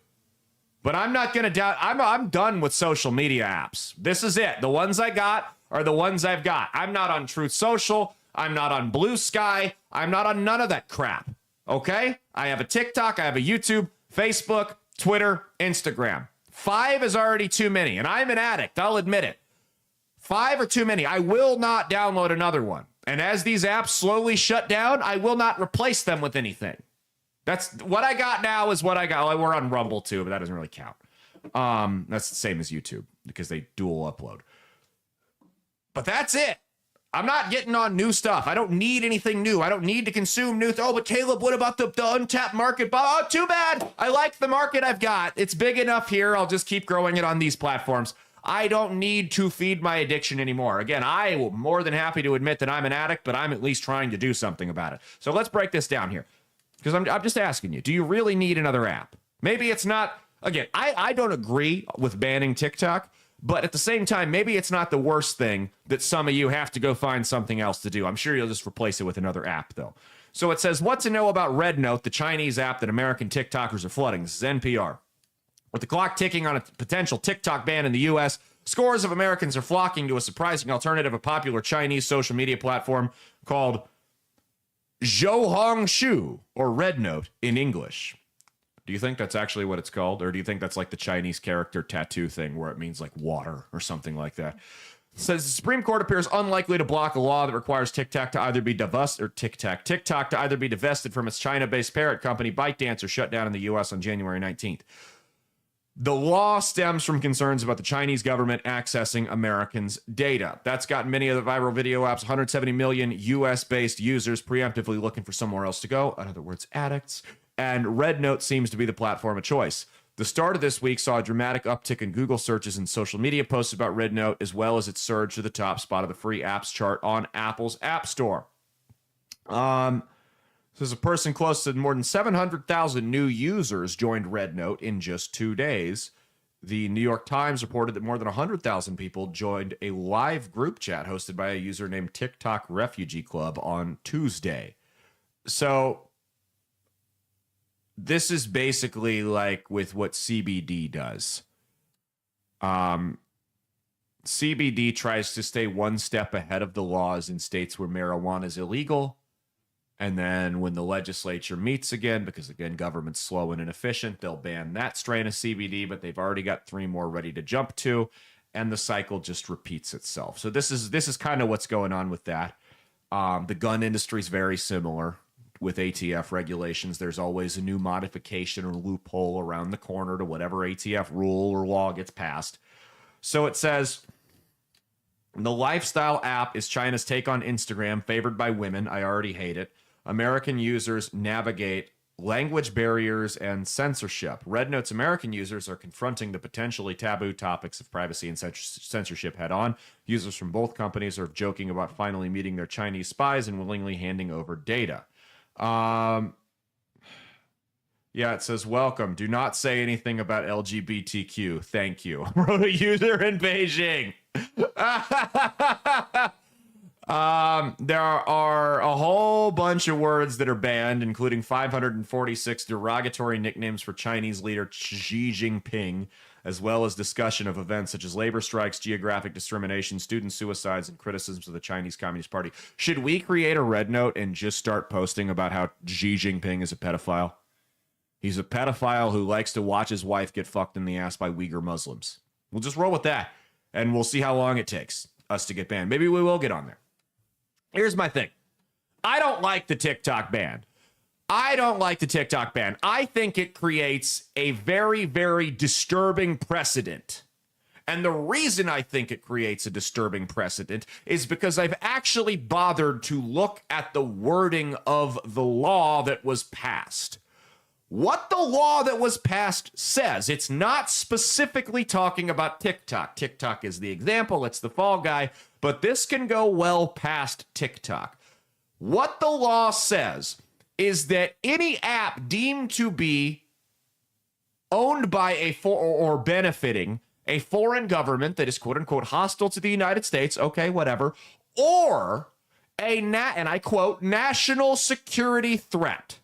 but I'm not going to doubt. I'm done with social media apps. This is it. The ones I got are the ones I've got. I'm not on Truth Social. I'm not on Blue Sky. I'm not on none of that crap. Okay? I have a TikTok. I have a YouTube, Facebook, Twitter, Instagram. 5 is already too many, and I'm an addict. I'll admit it. 5 are too many. I will not download another one. And as these apps slowly shut down, I will not replace them with anything. That's what I got now is what I got. Well, we're on Rumble too, but that doesn't really count. That's the same as YouTube because they dual upload. But that's it. I'm not getting on new stuff. I don't need anything new. I don't need to consume new. Oh, but Caleb, what about the untapped market? Oh, too bad. I like the market I've got. It's big enough here. I'll just keep growing it on these platforms. I don't need to feed my addiction anymore. Again, I am more than happy to admit that I'm an addict, but I'm at least trying to do something about it. So let's break this down here. Because I'm just asking you, do you really need another app? Maybe it's not, again, I don't agree with banning TikTok, but at the same time, maybe it's not the worst thing that some of you have to go find something else to do. I'm sure you'll just replace it with another app, though. So it says, what to know about Red Note, the Chinese app that American TikTokers are flooding. This is NPR. With the clock ticking on a potential TikTok ban in the U.S., scores of Americans are flocking to a surprising alternative, a popular Chinese social media platform called Zhouhongshu, or Red Note in English. Do you think that's actually what it's called? Or do you think that's like the Chinese character tattoo thing where it means like water or something like that? It says the Supreme Court appears unlikely to block a law that requires TikTok to either be divested from its China-based parent company ByteDance or shut down in the U.S. on January 19th. The law stems from concerns about the Chinese government accessing Americans' data. That's got many of the viral video apps, 170 million U.S.-based users preemptively looking for somewhere else to go. In other words, addicts. And Red Note seems to be the platform of choice. The start of this week saw a dramatic uptick in Google searches and social media posts about Red Note, as well as its surge to the top spot of the free apps chart on Apple's App Store. There's a person close to more than 700,000 new users joined Red Note in just 2 days. The New York Times reported that more than 100,000 people joined a live group chat hosted by a user named TikTok Refugee Club on Tuesday. So this is basically like with what CBD does. CBD tries to stay one step ahead of the laws in states where marijuana is illegal. And then when the legislature meets again, because again, government's slow and inefficient, they'll ban that strain of CBD, but they've already got 3 more ready to jump to. and the cycle just repeats itself. So this is kind of what's going on with that. The gun industry is very similar with ATF regulations. There's always a new modification or loophole around the corner to whatever ATF rule or law gets passed. So it says, the lifestyle app is China's take on Instagram, favored by women. I already hate it. American users navigate language barriers and censorship. Red Note's American users are confronting the potentially taboo topics of privacy and censorship head on. Users from both companies are joking about finally meeting their Chinese spies and willingly handing over data. Yeah, it says, welcome. Do not say anything about LGBTQ. Thank you. Wrote a user in Beijing. There are a whole bunch of words that are banned, including 546 derogatory nicknames for Chinese leader Xi Jinping, as well as discussion of events such as labor strikes, geographic discrimination, student suicides, and criticisms of the Chinese Communist Party. Should we create a Red Note and just start posting about how Xi Jinping is a pedophile? He's a pedophile who likes to watch his wife get fucked in the ass by Uyghur Muslims. We'll just roll with that, and we'll see how long it takes us to get banned. Maybe we will get on there. Here's my thing. I don't like the TikTok ban. I think it creates a very, very disturbing precedent. And the reason I think it creates a disturbing precedent is because I've actually bothered to look at the wording of the law that was passed. What the law that was passed says, it's not specifically talking about TikTok. TikTok is the example, it's the fall guy, but this can go well past TikTok. What the law says is that any app deemed to be owned by or benefiting a foreign government that is quote unquote hostile to the United States, okay, whatever, or and I quote, national security threat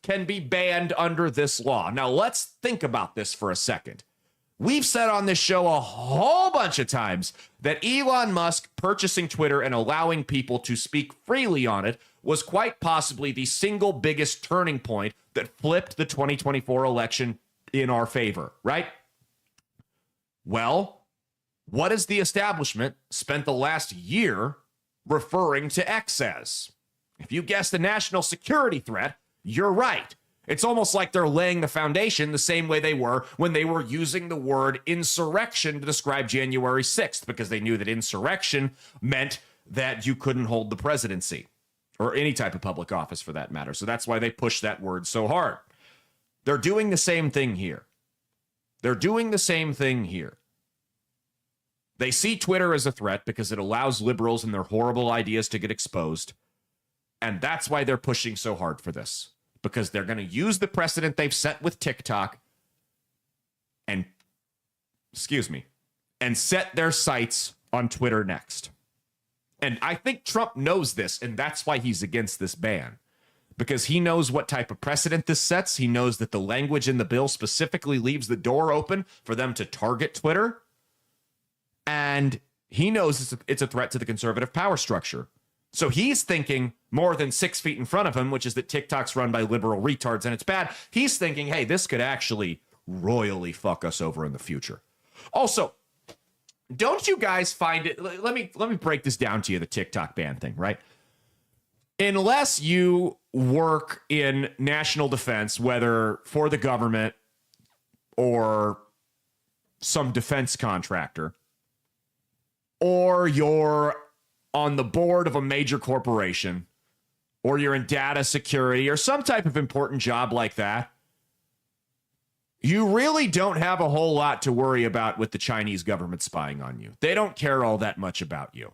can be banned under this law. Now, let's think about this for a second. We've said on this show a whole bunch of times that Elon Musk purchasing Twitter and allowing people to speak freely on it was quite possibly the single biggest turning point that flipped the 2024 election in our favor, right? Well, what has the establishment spent the last year referring to X as? If you guessed a national security threat, you're right. It's almost like they're laying the foundation the same way they were when they were using the word insurrection to describe January 6th, because they knew that insurrection meant that you couldn't hold the presidency or any type of public office for that matter. So that's why they pushed that word so hard. They're doing the same thing here. They see Twitter as a threat because it allows liberals and their horrible ideas to get exposed. And that's why they're pushing so hard for this, because they're going to use the precedent they've set with TikTok and set their sights on Twitter next. And I think Trump knows this, and that's why he's against this ban, because he knows what type of precedent this sets. He knows that the language in the bill specifically leaves the door open for them to target Twitter. And he knows it's a threat to the conservative power structure. So he's thinking more than 6 feet in front of him, which is that TikTok's run by liberal retards and it's bad. He's thinking, hey, this could actually royally fuck us over in the future. Also, don't you guys find it? Let me break this down to you, the TikTok ban thing, right? Unless you work in national defense, whether for the government or some defense contractor, or you're on the board of a major corporation, or you're in data security or some type of important job like that, you really don't have a whole lot to worry about with the Chinese government spying on you. They don't care all that much about you.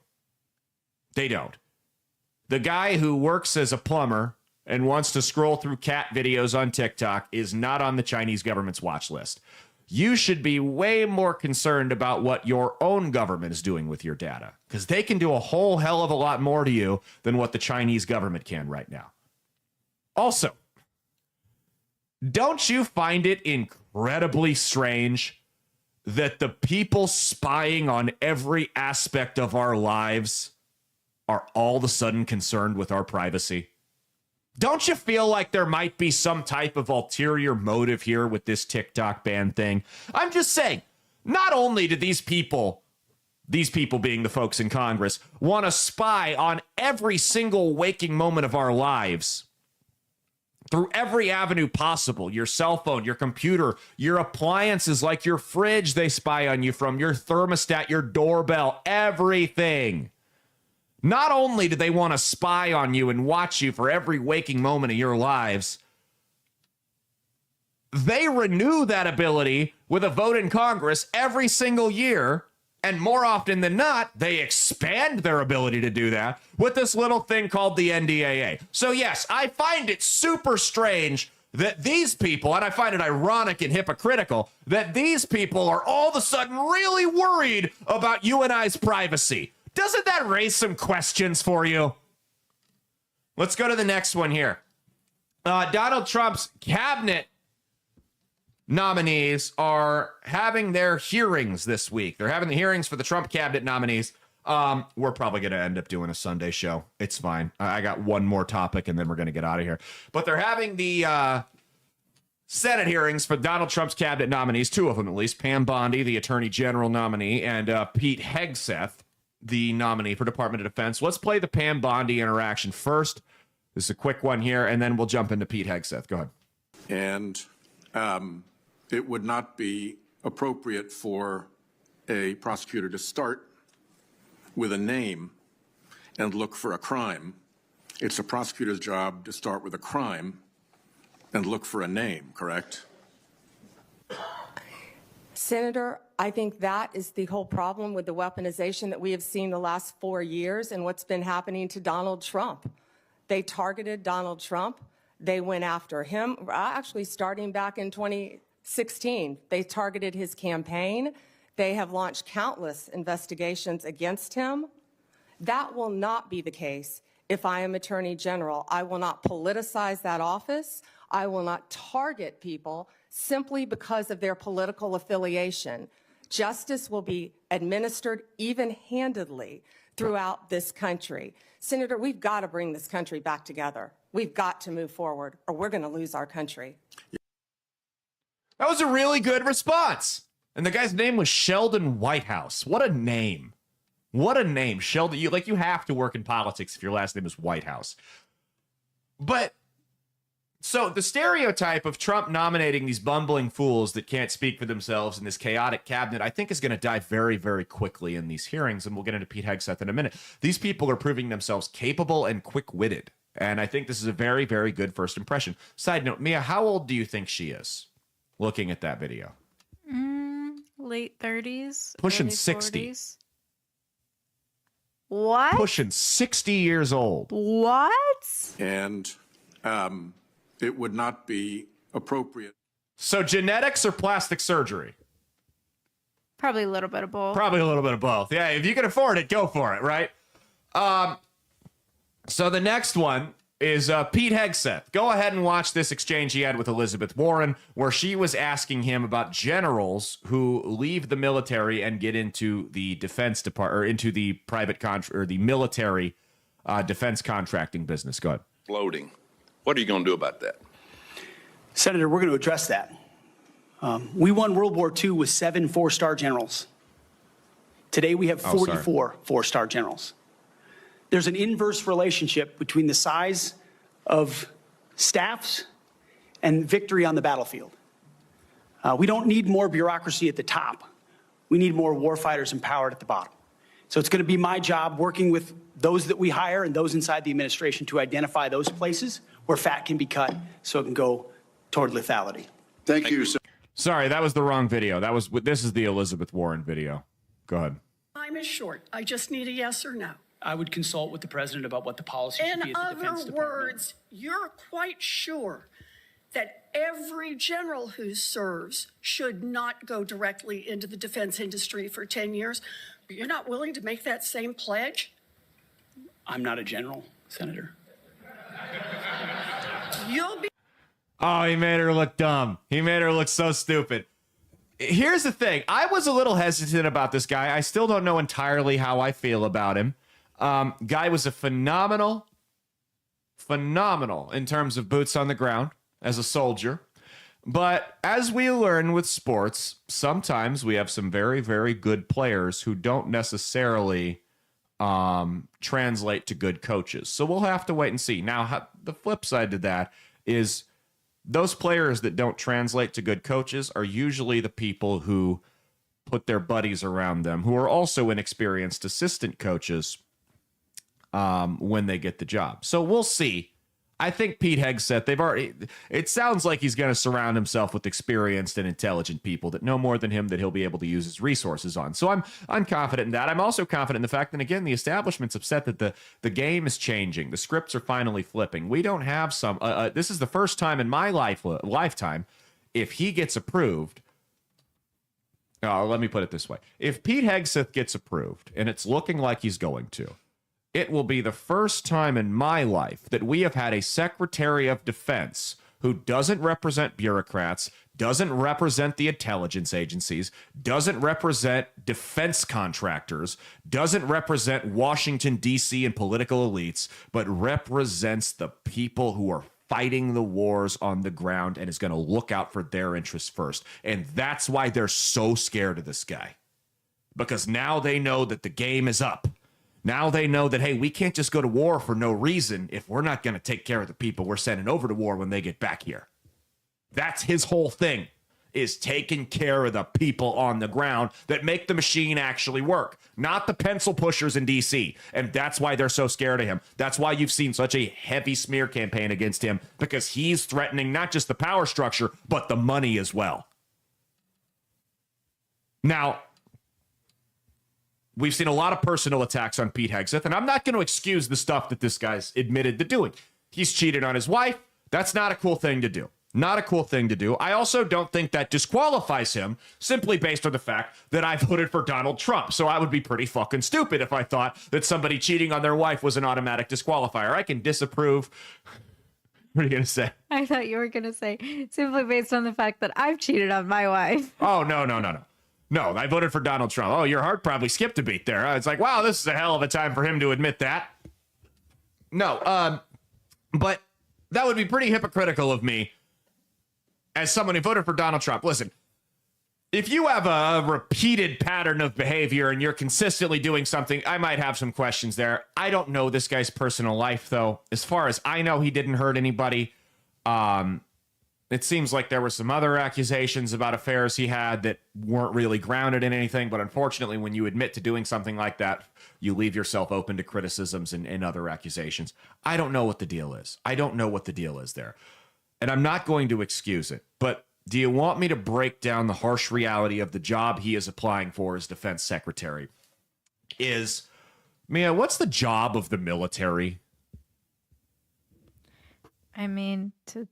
They don't. The guy who works as a plumber and wants to scroll through cat videos on TikTok is not on the Chinese government's watch list. You should be way more concerned about what your own government is doing with your data, because they can do a whole hell of a lot more to you than what the Chinese government can right now. Also, don't you find it incredibly strange that the people spying on every aspect of our lives are all of a sudden concerned with our privacy? Don't you feel like there might be some type of ulterior motive here with this TikTok ban thing? I'm just saying, Not only do these people being the folks in Congress, want to spy on every single waking moment of our lives through every avenue possible, your cell phone, your computer, your appliances like your fridge, they spy on you from, your thermostat, your doorbell, everything. Not only do they want to spy on you and watch you for every waking moment of your lives, they renew that ability with a vote in Congress every single year. And more often than not, they expand their ability to do that with this little thing called the NDAA. So yes, I find it super strange that these people, and I find it ironic and hypocritical, that these people are all of a sudden really worried about you and I's privacy. Doesn't that raise some questions for you? Let's go to the next one here. Donald Trump's cabinet nominees are having their hearings this week. They're having the hearings for the Trump cabinet nominees. We're probably going to end up doing a Sunday show. It's fine. I got one more topic and then we're going to get out of here. But they're having the Senate hearings for Donald Trump's cabinet nominees, two of them at least, Pam Bondi, the Attorney General nominee, and Pete Hegseth, the nominee for Department of Defense. Let's play the Pam Bondi interaction first. This is a quick one here, and then we'll jump into Pete Hegseth. Go ahead. And it would not be appropriate for a prosecutor to start with a name and look for a crime. It's a prosecutor's job to start with a crime and look for a name, correct? Senator, I think that is the whole problem with the weaponization that we have seen the last 4 years and what's been happening to Donald Trump. They targeted Donald Trump. They went after him, actually starting back in 2016. They targeted his campaign. They have launched countless investigations against him. That will not be the case if I am Attorney General. I will not politicize that office. I will not target people simply because of their political affiliation. Justice will be administered even-handedly throughout this country. Senator, we've got to bring this country back together. We've got to move forward, or we're going to lose our country. That was a really good response. And the guy's name was Sheldon Whitehouse. What a name. What a name. Sheldon, you have to work in politics if your last name is Whitehouse. But so the stereotype of Trump nominating these bumbling fools that can't speak for themselves in this chaotic cabinet, I think is going to die very, very quickly in these hearings. And we'll get into Pete Hegseth in a minute. These people are proving themselves capable and quick-witted. And I think this is a very, very good first impression. Side note, Mia, how old do you think she is looking at that video? Late 30s. Pushing early 60. 40s. What? Pushing 60 years old. What? And it would not be appropriate. So genetics or plastic surgery? Probably a little bit of both. Probably a little bit of both. Yeah, if you can afford it, go for it, right? So the next one is Pete Hegseth. Go ahead and watch this exchange he had with Elizabeth Warren, where she was asking him about generals who leave the military and get into the defense department, or into the private or the military defense contracting business. Go ahead. Floating. What are you going to do about that? Senator, we're going to address that. We won World War II with 7 four-star generals. Today we have 44 four-star generals. There's an inverse relationship between the size of staffs and victory on the battlefield. We don't need more bureaucracy at the top. We need more warfighters empowered at the bottom. So it's going to be my job, working with those that we hire and those inside the administration, to identify those places where fat can be cut so it can go toward lethality. Thank you, sir. Sorry, that was the wrong video. This is the Elizabeth Warren video. Go ahead. Time is short. I just need a yes or no. I would consult with the president about what the policy should be In at the Defense other Department. words, you're quite sure that every general who serves should not go directly into the defense industry for 10 years. You're not willing to make that same pledge? I'm not a general, Senator. You'll be... Oh, he made her look dumb. He made her look so stupid. Here's the thing. I was a little hesitant about this guy. I still don't know entirely how I feel about him. Guy was a phenomenal in terms of boots on the ground as a soldier. But as we learn with sports, sometimes we have some very, very good players who don't necessarily translate to good coaches. So we'll have to wait and see. Now, the flip side to that is those players that don't translate to good coaches are usually the people who put their buddies around them, who are also inexperienced assistant coaches when they get the job. So we'll see. I think Pete Hegseth, it sounds like he's going to surround himself with experienced and intelligent people that know more than him that he'll be able to use his resources on. So I'm confident in that. I'm also confident in the fact that, again, the establishment's upset that the game is changing. The scripts are finally flipping. We don't have this is the first time in my lifetime, if he gets approved, let me put it this way. If Pete Hegseth gets approved, and it's looking like he's going to, it will be the first time in my life that we have had a Secretary of Defense who doesn't represent bureaucrats, doesn't represent the intelligence agencies, doesn't represent defense contractors, doesn't represent Washington, D.C. and political elites, but represents the people who are fighting the wars on the ground and is going to look out for their interests first. And that's why they're so scared of this guy. Because now they know that the game is up. Now they know that, hey, we can't just go to war for no reason if we're not going to take care of the people we're sending over to war when they get back here. That's his whole thing, is taking care of the people on the ground that make the machine actually work, not the pencil pushers in D.C. And that's why they're so scared of him. That's why you've seen such a heavy smear campaign against him, because he's threatening not just the power structure, but the money as well. Now, we've seen a lot of personal attacks on Pete Hegseth, and I'm not going to excuse the stuff that this guy's admitted to doing. He's cheated on his wife. That's not a cool thing to do. Not a cool thing to do. I also don't think that disqualifies him simply based on the fact that I voted for Donald Trump. So I would be pretty fucking stupid if I thought that somebody cheating on their wife was an automatic disqualifier. I can disapprove. What are you going to say? I thought you were going to say simply based on the fact that I've cheated on my wife. Oh, no. No, I voted for Donald Trump. Oh, your heart probably skipped a beat there. It's like, wow, this is a hell of a time for him to admit that. No, but that would be pretty hypocritical of me as someone who voted for Donald Trump. Listen, if you have a repeated pattern of behavior and you're consistently doing something, I might have some questions there. I don't know this guy's personal life, though. As far as I know, he didn't hurt anybody. It seems like there were some other accusations about affairs he had that weren't really grounded in anything. But unfortunately, when you admit to doing something like that, you leave yourself open to criticisms and other accusations. I don't know what the deal is. I don't know what the deal is there. And I'm not going to excuse it. But do you want me to break down the harsh reality of the job he is applying for as defense secretary? Mia, what's the job of the military? I mean, to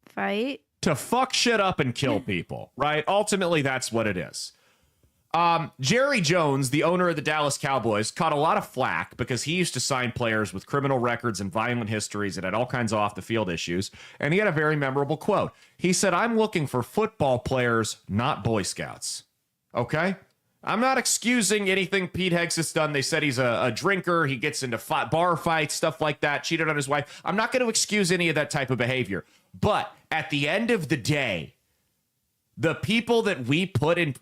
fight? To fuck shit up and kill people, right? Ultimately, that's what it is. Jerry Jones, the owner of the Dallas Cowboys, caught a lot of flack because he used to sign players with criminal records and violent histories that had all kinds of off-the-field issues, and he had a very memorable quote. He said, "I'm looking for football players, not Boy Scouts." Okay? I'm not excusing anything Pete Hegseth's done. They said he's a drinker. He gets into bar fights, stuff like that, cheated on his wife. I'm not going to excuse any of that type of behavior. But at the end of the day, the people that we put in...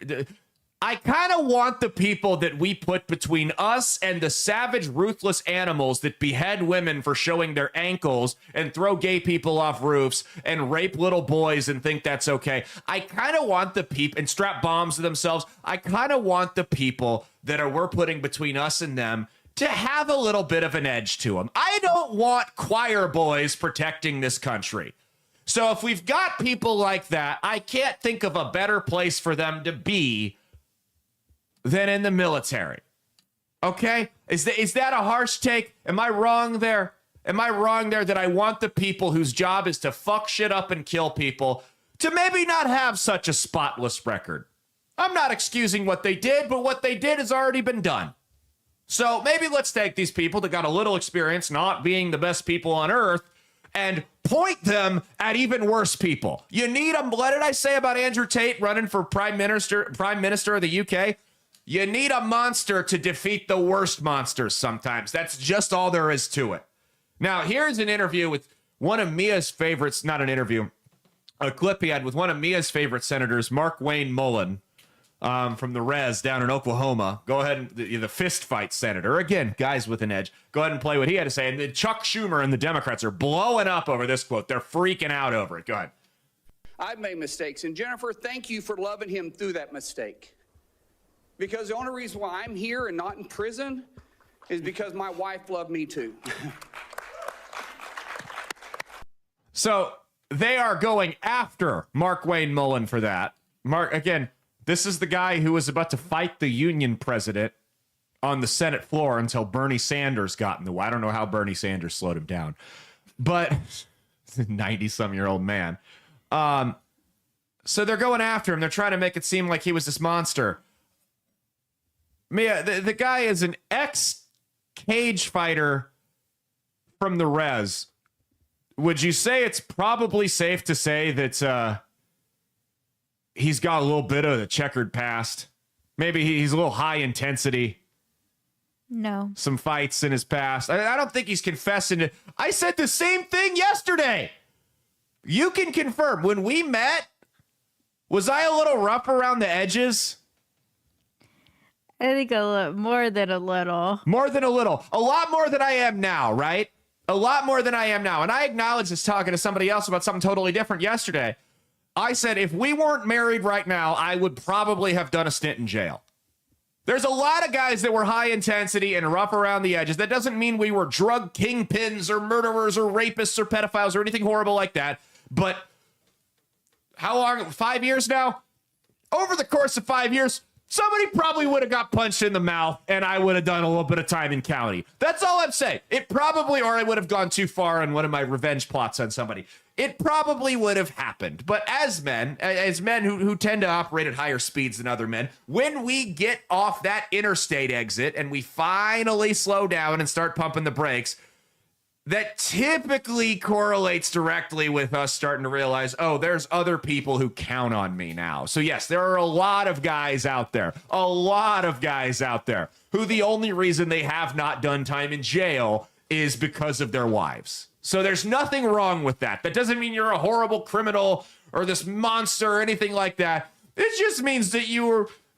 I kind of want the people that we put between us and the savage, ruthless animals that behead women for showing their ankles and throw gay people off roofs and rape little boys and think that's okay. I kind of want the people and strap bombs to themselves. I kind of want the people that we're putting between us and them to have a little bit of an edge to them. I don't want choir boys protecting this country. So if we've got people like that, I can't think of a better place for them to be than in the military. Okay? Is that a harsh take? Am I wrong there? Am I wrong there that I want the people whose job is to fuck shit up and kill people to maybe not have such a spotless record? I'm not excusing what they did, but what they did has already been done. So maybe let's take these people that got a little experience not being the best people on earth and point them at even worse people. You need them. What did I say about Andrew Tate running for Prime Minister of the UK? You need a monster to defeat the worst monsters sometimes. That's just all there is to it. Now, here's an interview with one of Mia's favorites, not an interview, a clip he had with one of Mia's favorite senators, Mark Wayne Mullen, from the res down in Oklahoma. Go ahead and the fist fight senator. Again, guys with an edge. Go ahead and play what he had to say. And then Chuck Schumer and the Democrats are blowing up over this quote. They're freaking out over it. Go ahead. I've made mistakes. And Jennifer, thank you for loving him through that mistake. Because the only reason why I'm here and not in prison is because my wife loved me too. So they are going after Mark Wayne Mullen for that. Mark, again, this is the guy who was about to fight the union president on the Senate floor until Bernie Sanders got in the way. I don't know how Bernie Sanders slowed him down, but 90-some-year-old man. So they're going after him. They're trying to make it seem like he was this monster. Mia, the guy is an ex-cage fighter from the res. Would you say it's probably safe to say that he's got a little bit of a checkered past? Maybe he's a little high intensity. No. Some fights in his past. I don't think he's confessing it. I said the same thing yesterday. You can confirm. When we met, was I a little rough around the edges? I think a little more than a little. More than a little. A lot more than I am now, right? A lot more than I am now. And I acknowledge this talking to somebody else about something totally different yesterday. I said, if we weren't married right now, I would probably have done a stint in jail. There's a lot of guys that were high intensity and rough around the edges. That doesn't mean we were drug kingpins or murderers or rapists or pedophiles or anything horrible like that. But how long? 5 years now? Over the course of 5 years, somebody probably would have got punched in the mouth and I would have done a little bit of time in county. That's all I'm saying. It probably, or I would have gone too far on one of my revenge plots on somebody. It probably would have happened. But as men who tend to operate at higher speeds than other men, when we get off that interstate exit and we finally slow down and start pumping the brakes, that typically correlates directly with us starting to realize, oh, there's other people who count on me now. So yes, there are a lot of guys out there, who the only reason they have not done time in jail is because of their wives. So there's nothing wrong with that. That doesn't mean you're a horrible criminal or this monster or anything like that. It just means that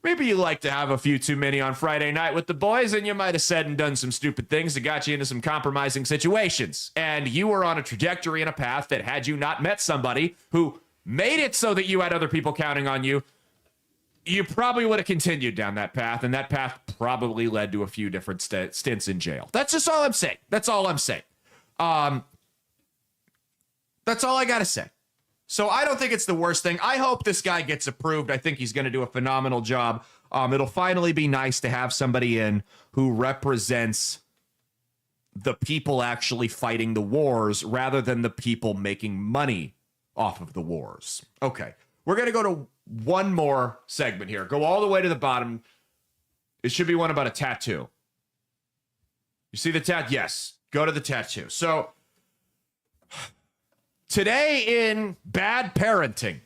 maybe you like to have a few too many on Friday night with the boys, and you might have said and done some stupid things that got you into some compromising situations. And you were on a trajectory and a path that had you not met somebody who made it so that you had other people counting on you, you probably would have continued down that path, and that path probably led to a few different stints in jail. That's just all I'm saying. That's all I'm saying. That's all I got to say. So I don't think it's the worst thing. I hope this guy gets approved. I think he's going to do a phenomenal job. It'll finally be nice to have somebody in who represents the people actually fighting the wars rather than the people making money off of the wars. Okay, we're going to go to one more segment here. Go all the way to the bottom. It should be one about a tattoo. You see the tattoo? Yes. Go to the tattoo. So today in bad parenting,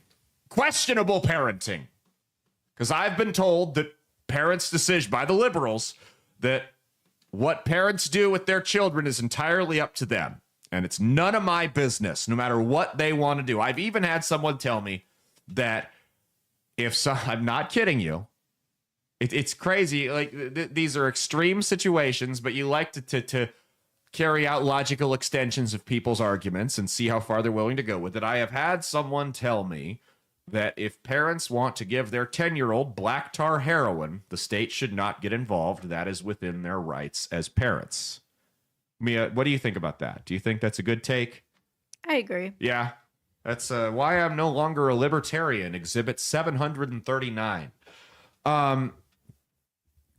questionable parenting, because I've been told that parents' decision by the liberals that what parents do with their children is entirely up to them. And it's none of my business, no matter what they want to do. I've even had someone tell me that I'm not kidding you. It's crazy. Like these are extreme situations, but you like to carry out logical extensions of people's arguments and see how far they're willing to go with it. I have had someone tell me that if parents want to give their 10-year-old black tar heroin, the state should not get involved. That is within their rights as parents. Mia, what do you think about that? Do you think that's a good take? I agree. Yeah. That's why I'm no longer a libertarian. Exhibit 739.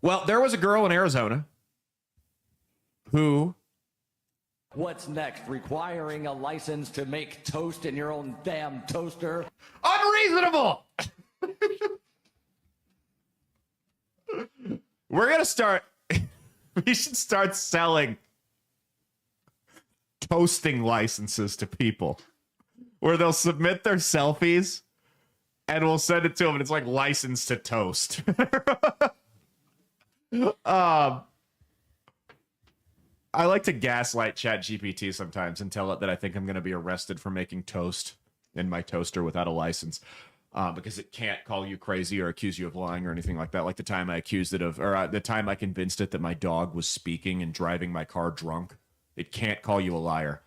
Well, there was a girl in Arizona who... What's next? Requiring a license to make toast in your own damn toaster? Unreasonable! We're going to start... We should start selling toasting licenses to people where they'll submit their selfies and we'll send it to them and it's like license to toast. I like to gaslight ChatGPT sometimes and tell it that I think I'm going to be arrested for making toast. in my toaster without a license. Because it can't call you crazy or accuse you of lying or anything like that. Like the time I accused it of, or the time I convinced it that my dog was speaking and driving my car drunk. It can't call you a liar.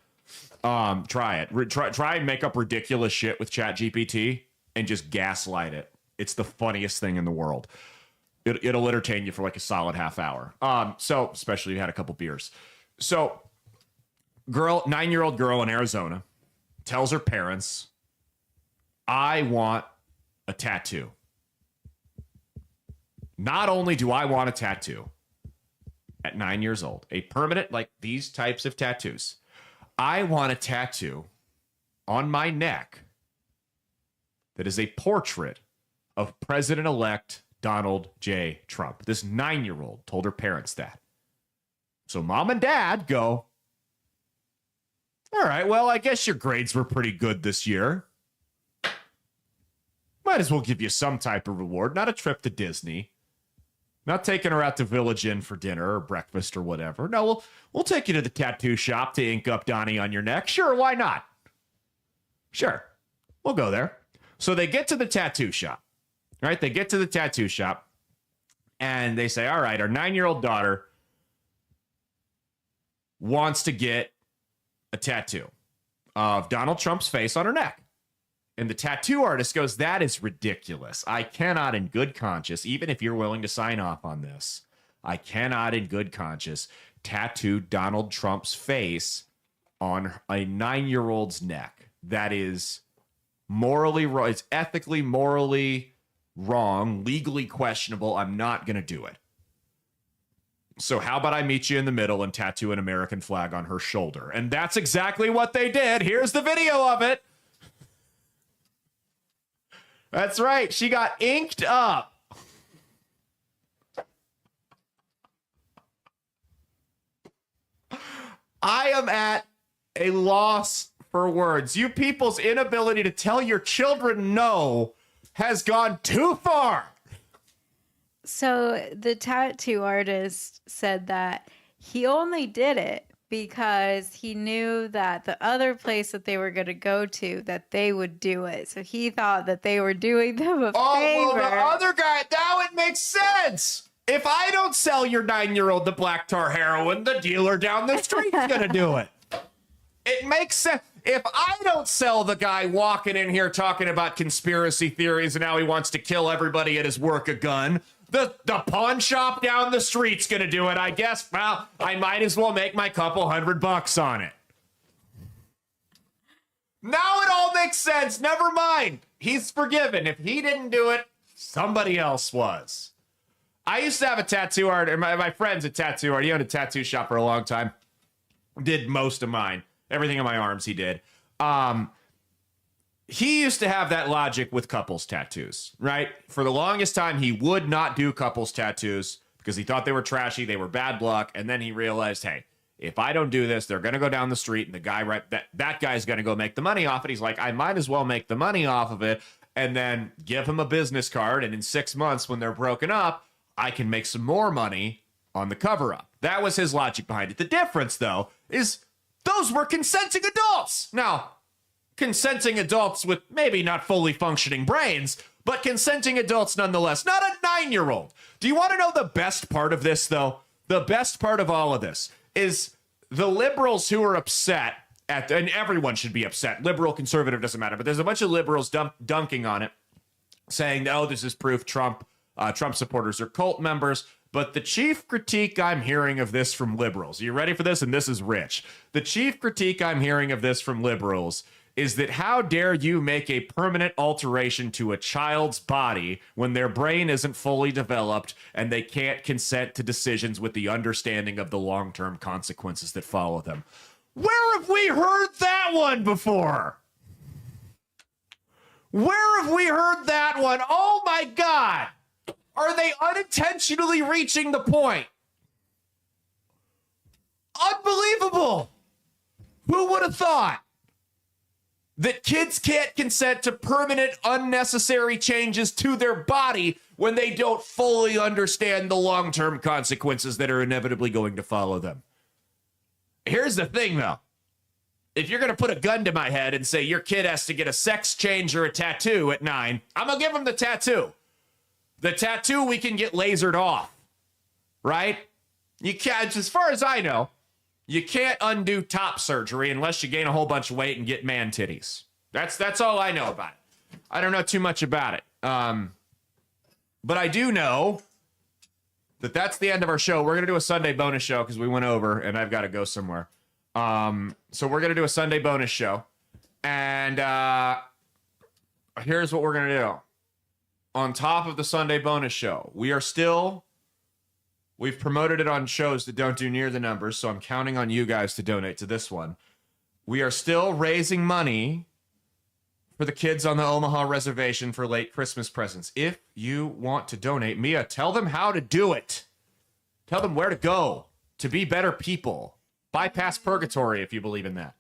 Try it. Try and make up ridiculous shit with ChatGPT and just gaslight it. It's the funniest thing in the world. It'll entertain you for like a solid half hour. So especially if you had a couple beers. So 9-year-old girl in Arizona tells her parents, I want a tattoo. Not only do I want a tattoo at 9 years old, a permanent, like these types of tattoos, I want a tattoo on my neck that is a portrait of President-elect Donald J. Trump. This 9-year-old told her parents that. So mom and dad go, all right, well, I guess your grades were pretty good this year. Might as well give you some type of reward, not a trip to Disney. Not taking her out to Village Inn for dinner or breakfast or whatever. No, we'll take you to the tattoo shop to ink up Donnie on your neck. Sure, why not? Sure, we'll go there. So they get to the tattoo shop, right? They get to the tattoo shop and they say, all right, our 9-year-old daughter wants to get a tattoo of Donald Trump's face on her neck. And the tattoo artist goes, that is ridiculous. I cannot in good conscience, even if you're willing to sign off on this, I cannot in good conscience tattoo Donald Trump's face on a 9-year-old's neck. That is morally wrong. It's ethically, morally wrong, legally questionable. I'm not going to do it. So how about I meet you in the middle and tattoo an American flag on her shoulder? And that's exactly what they did. Here's the video of it. That's right. She got inked up. I am at a loss for words. You people's inability to tell your children no has gone too far. So the tattoo artist said that he only did it because he knew that the other place that they were going to go to, that they would do it. So he thought that they were doing them a favor. Oh, well, the other guy, now it makes sense. If I don't sell your 9-year-old the black tar heroin, the dealer down the street's going to do it. It makes sense. If I don't sell the guy walking in here talking about conspiracy theories and how he wants to kill everybody at his work a gun, the pawn shop down the street's going to do it, I guess. Well, I might as well make my couple $100 on it. Now it all makes sense. Never mind. He's forgiven. If he didn't do it, somebody else was. I used to have a tattoo artist. My friend's a tattoo artist. He owned a tattoo shop for a long time. Did most of mine. Everything on my arms he did. He used to have that logic with couples tattoos, right? For the longest time, he would not do couples tattoos because he thought they were trashy, they were bad luck, and then he realized, hey, if I don't do this, they're going to go down the street, and the guy that guy's going to go make the money off it. He's like, I might as well make the money off of it, and then give him a business card, and in 6 months, when they're broken up, I can make some more money on the cover-up. That was his logic behind it. The difference, though, is those were consenting adults. Now, consenting adults with maybe not fully functioning brains, but consenting adults nonetheless, not a 9-year-old. Do you want to know the best part of this, though? The best part of all of this is the liberals who are upset and everyone should be upset. Liberal, conservative, doesn't matter. But there's a bunch of liberals dunking on it, saying, oh, this is proof Trump supporters are cult members. But the chief critique I'm hearing of this from liberals, are you ready for this? And this is rich. The chief critique I'm hearing of this from liberals is that how dare you make a permanent alteration to a child's body when their brain isn't fully developed and they can't consent to decisions with the understanding of the long-term consequences that follow them. Where have we heard that one before? Where have we heard that one? Oh my God! Are they unintentionally reaching the point? Unbelievable! Who would have thought that kids can't consent to permanent, unnecessary changes to their body when they don't fully understand the long-term consequences that are inevitably going to follow them? Here's the thing, though. if you're going to put a gun to my head and say your kid has to get a sex change or a tattoo at 9, I'm going to give him the tattoo. The tattoo we can get lasered off, right? You can't, as far as I know, you can't undo top surgery unless you gain a whole bunch of weight and get man titties. That's all I know about it. I don't know too much about it. But I do know that that's the end of our show. We're going to do a Sunday bonus show because we went over and I've got to go somewhere. So we're going to do a Sunday bonus show. And here's what we're going to do. On top of the Sunday bonus show, we've promoted it on shows that don't do near the numbers, so I'm counting on you guys to donate to this one. We are still raising money for the kids on the Omaha reservation for late Christmas presents. If you want to donate, Mia, tell them how to do it. Tell them where to go to be better people. Bypass purgatory if you believe in that.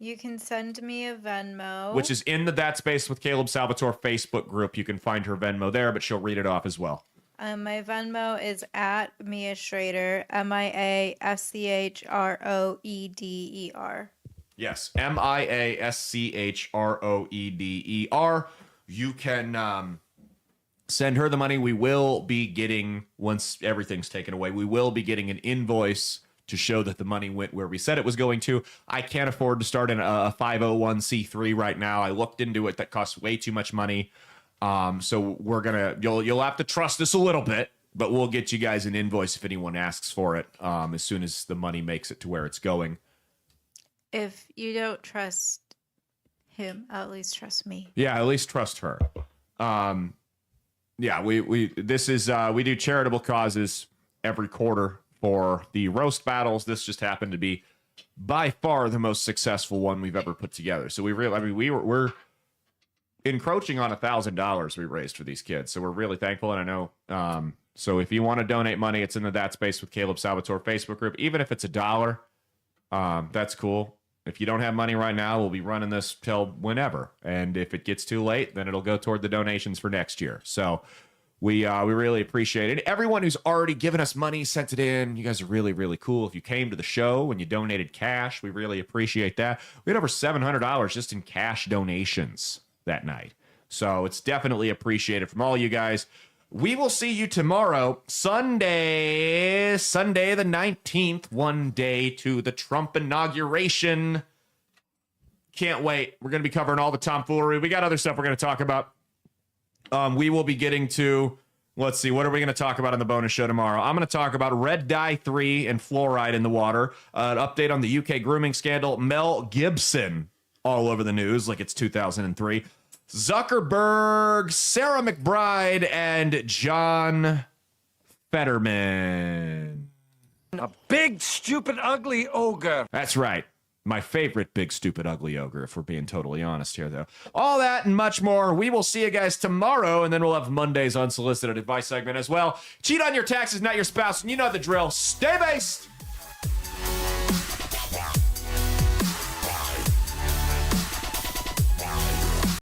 You can send me a Venmo. Which is in the That Space with Caleb Salvatore Facebook group. You can find her Venmo there, but she'll read it off as well. My Venmo is at Mia Schroeder, MIASCHROEDER. Yes, MIASCHROEDER. You can send her the money. We will be getting, once everything's taken away, we will be getting an invoice to show that the money went where we said it was going to. I can't afford to start in a 501c3 right now. I looked into it. That costs way too much money. So we're gonna, you'll have to trust us a little bit, but we'll get you guys an invoice if anyone asks for it, as soon as the money makes it to where it's going. If you don't trust him, at least trust me. Yeah, at least trust her. Yeah, we do charitable causes every quarter for the roast battles. This just happened to be by far the most successful one we've ever put together. So we're encroaching on $1,000 we raised for these kids. So we're really thankful. And I know, so if you want to donate money, it's in the That Space with Caleb Salvatore Facebook group. Even if it's $1, that's cool. If you don't have money right now, we'll be running this till whenever. And if it gets too late, then it'll go toward the donations for next year. So we really appreciate it. Everyone who's already given us money, sent it in. You guys are really, really cool. If you came to the show and you donated cash, we really appreciate that. We had over $700 just in cash donations that night. So it's definitely appreciated from all you guys. We will see you tomorrow, Sunday the 19th, one day to the Trump inauguration. Can't wait. We're going to be covering all the tomfoolery. We got other stuff we're going to talk about. We will be getting to, let's see, what are we going to talk about on the bonus show tomorrow? I'm going to talk about red dye 3 and fluoride in the water. An update on the UK grooming scandal. Mel Gibson all over the news like it's 2003. Zuckerberg, Sarah McBride, and John Fetterman. A big, stupid, ugly ogre. That's right. My favorite big, stupid, ugly ogre, if we're being totally honest here, though. All that and much more. We will see you guys tomorrow, and then we'll have Monday's unsolicited advice segment as well. Cheat on your taxes, not your spouse, and you know the drill. Stay based.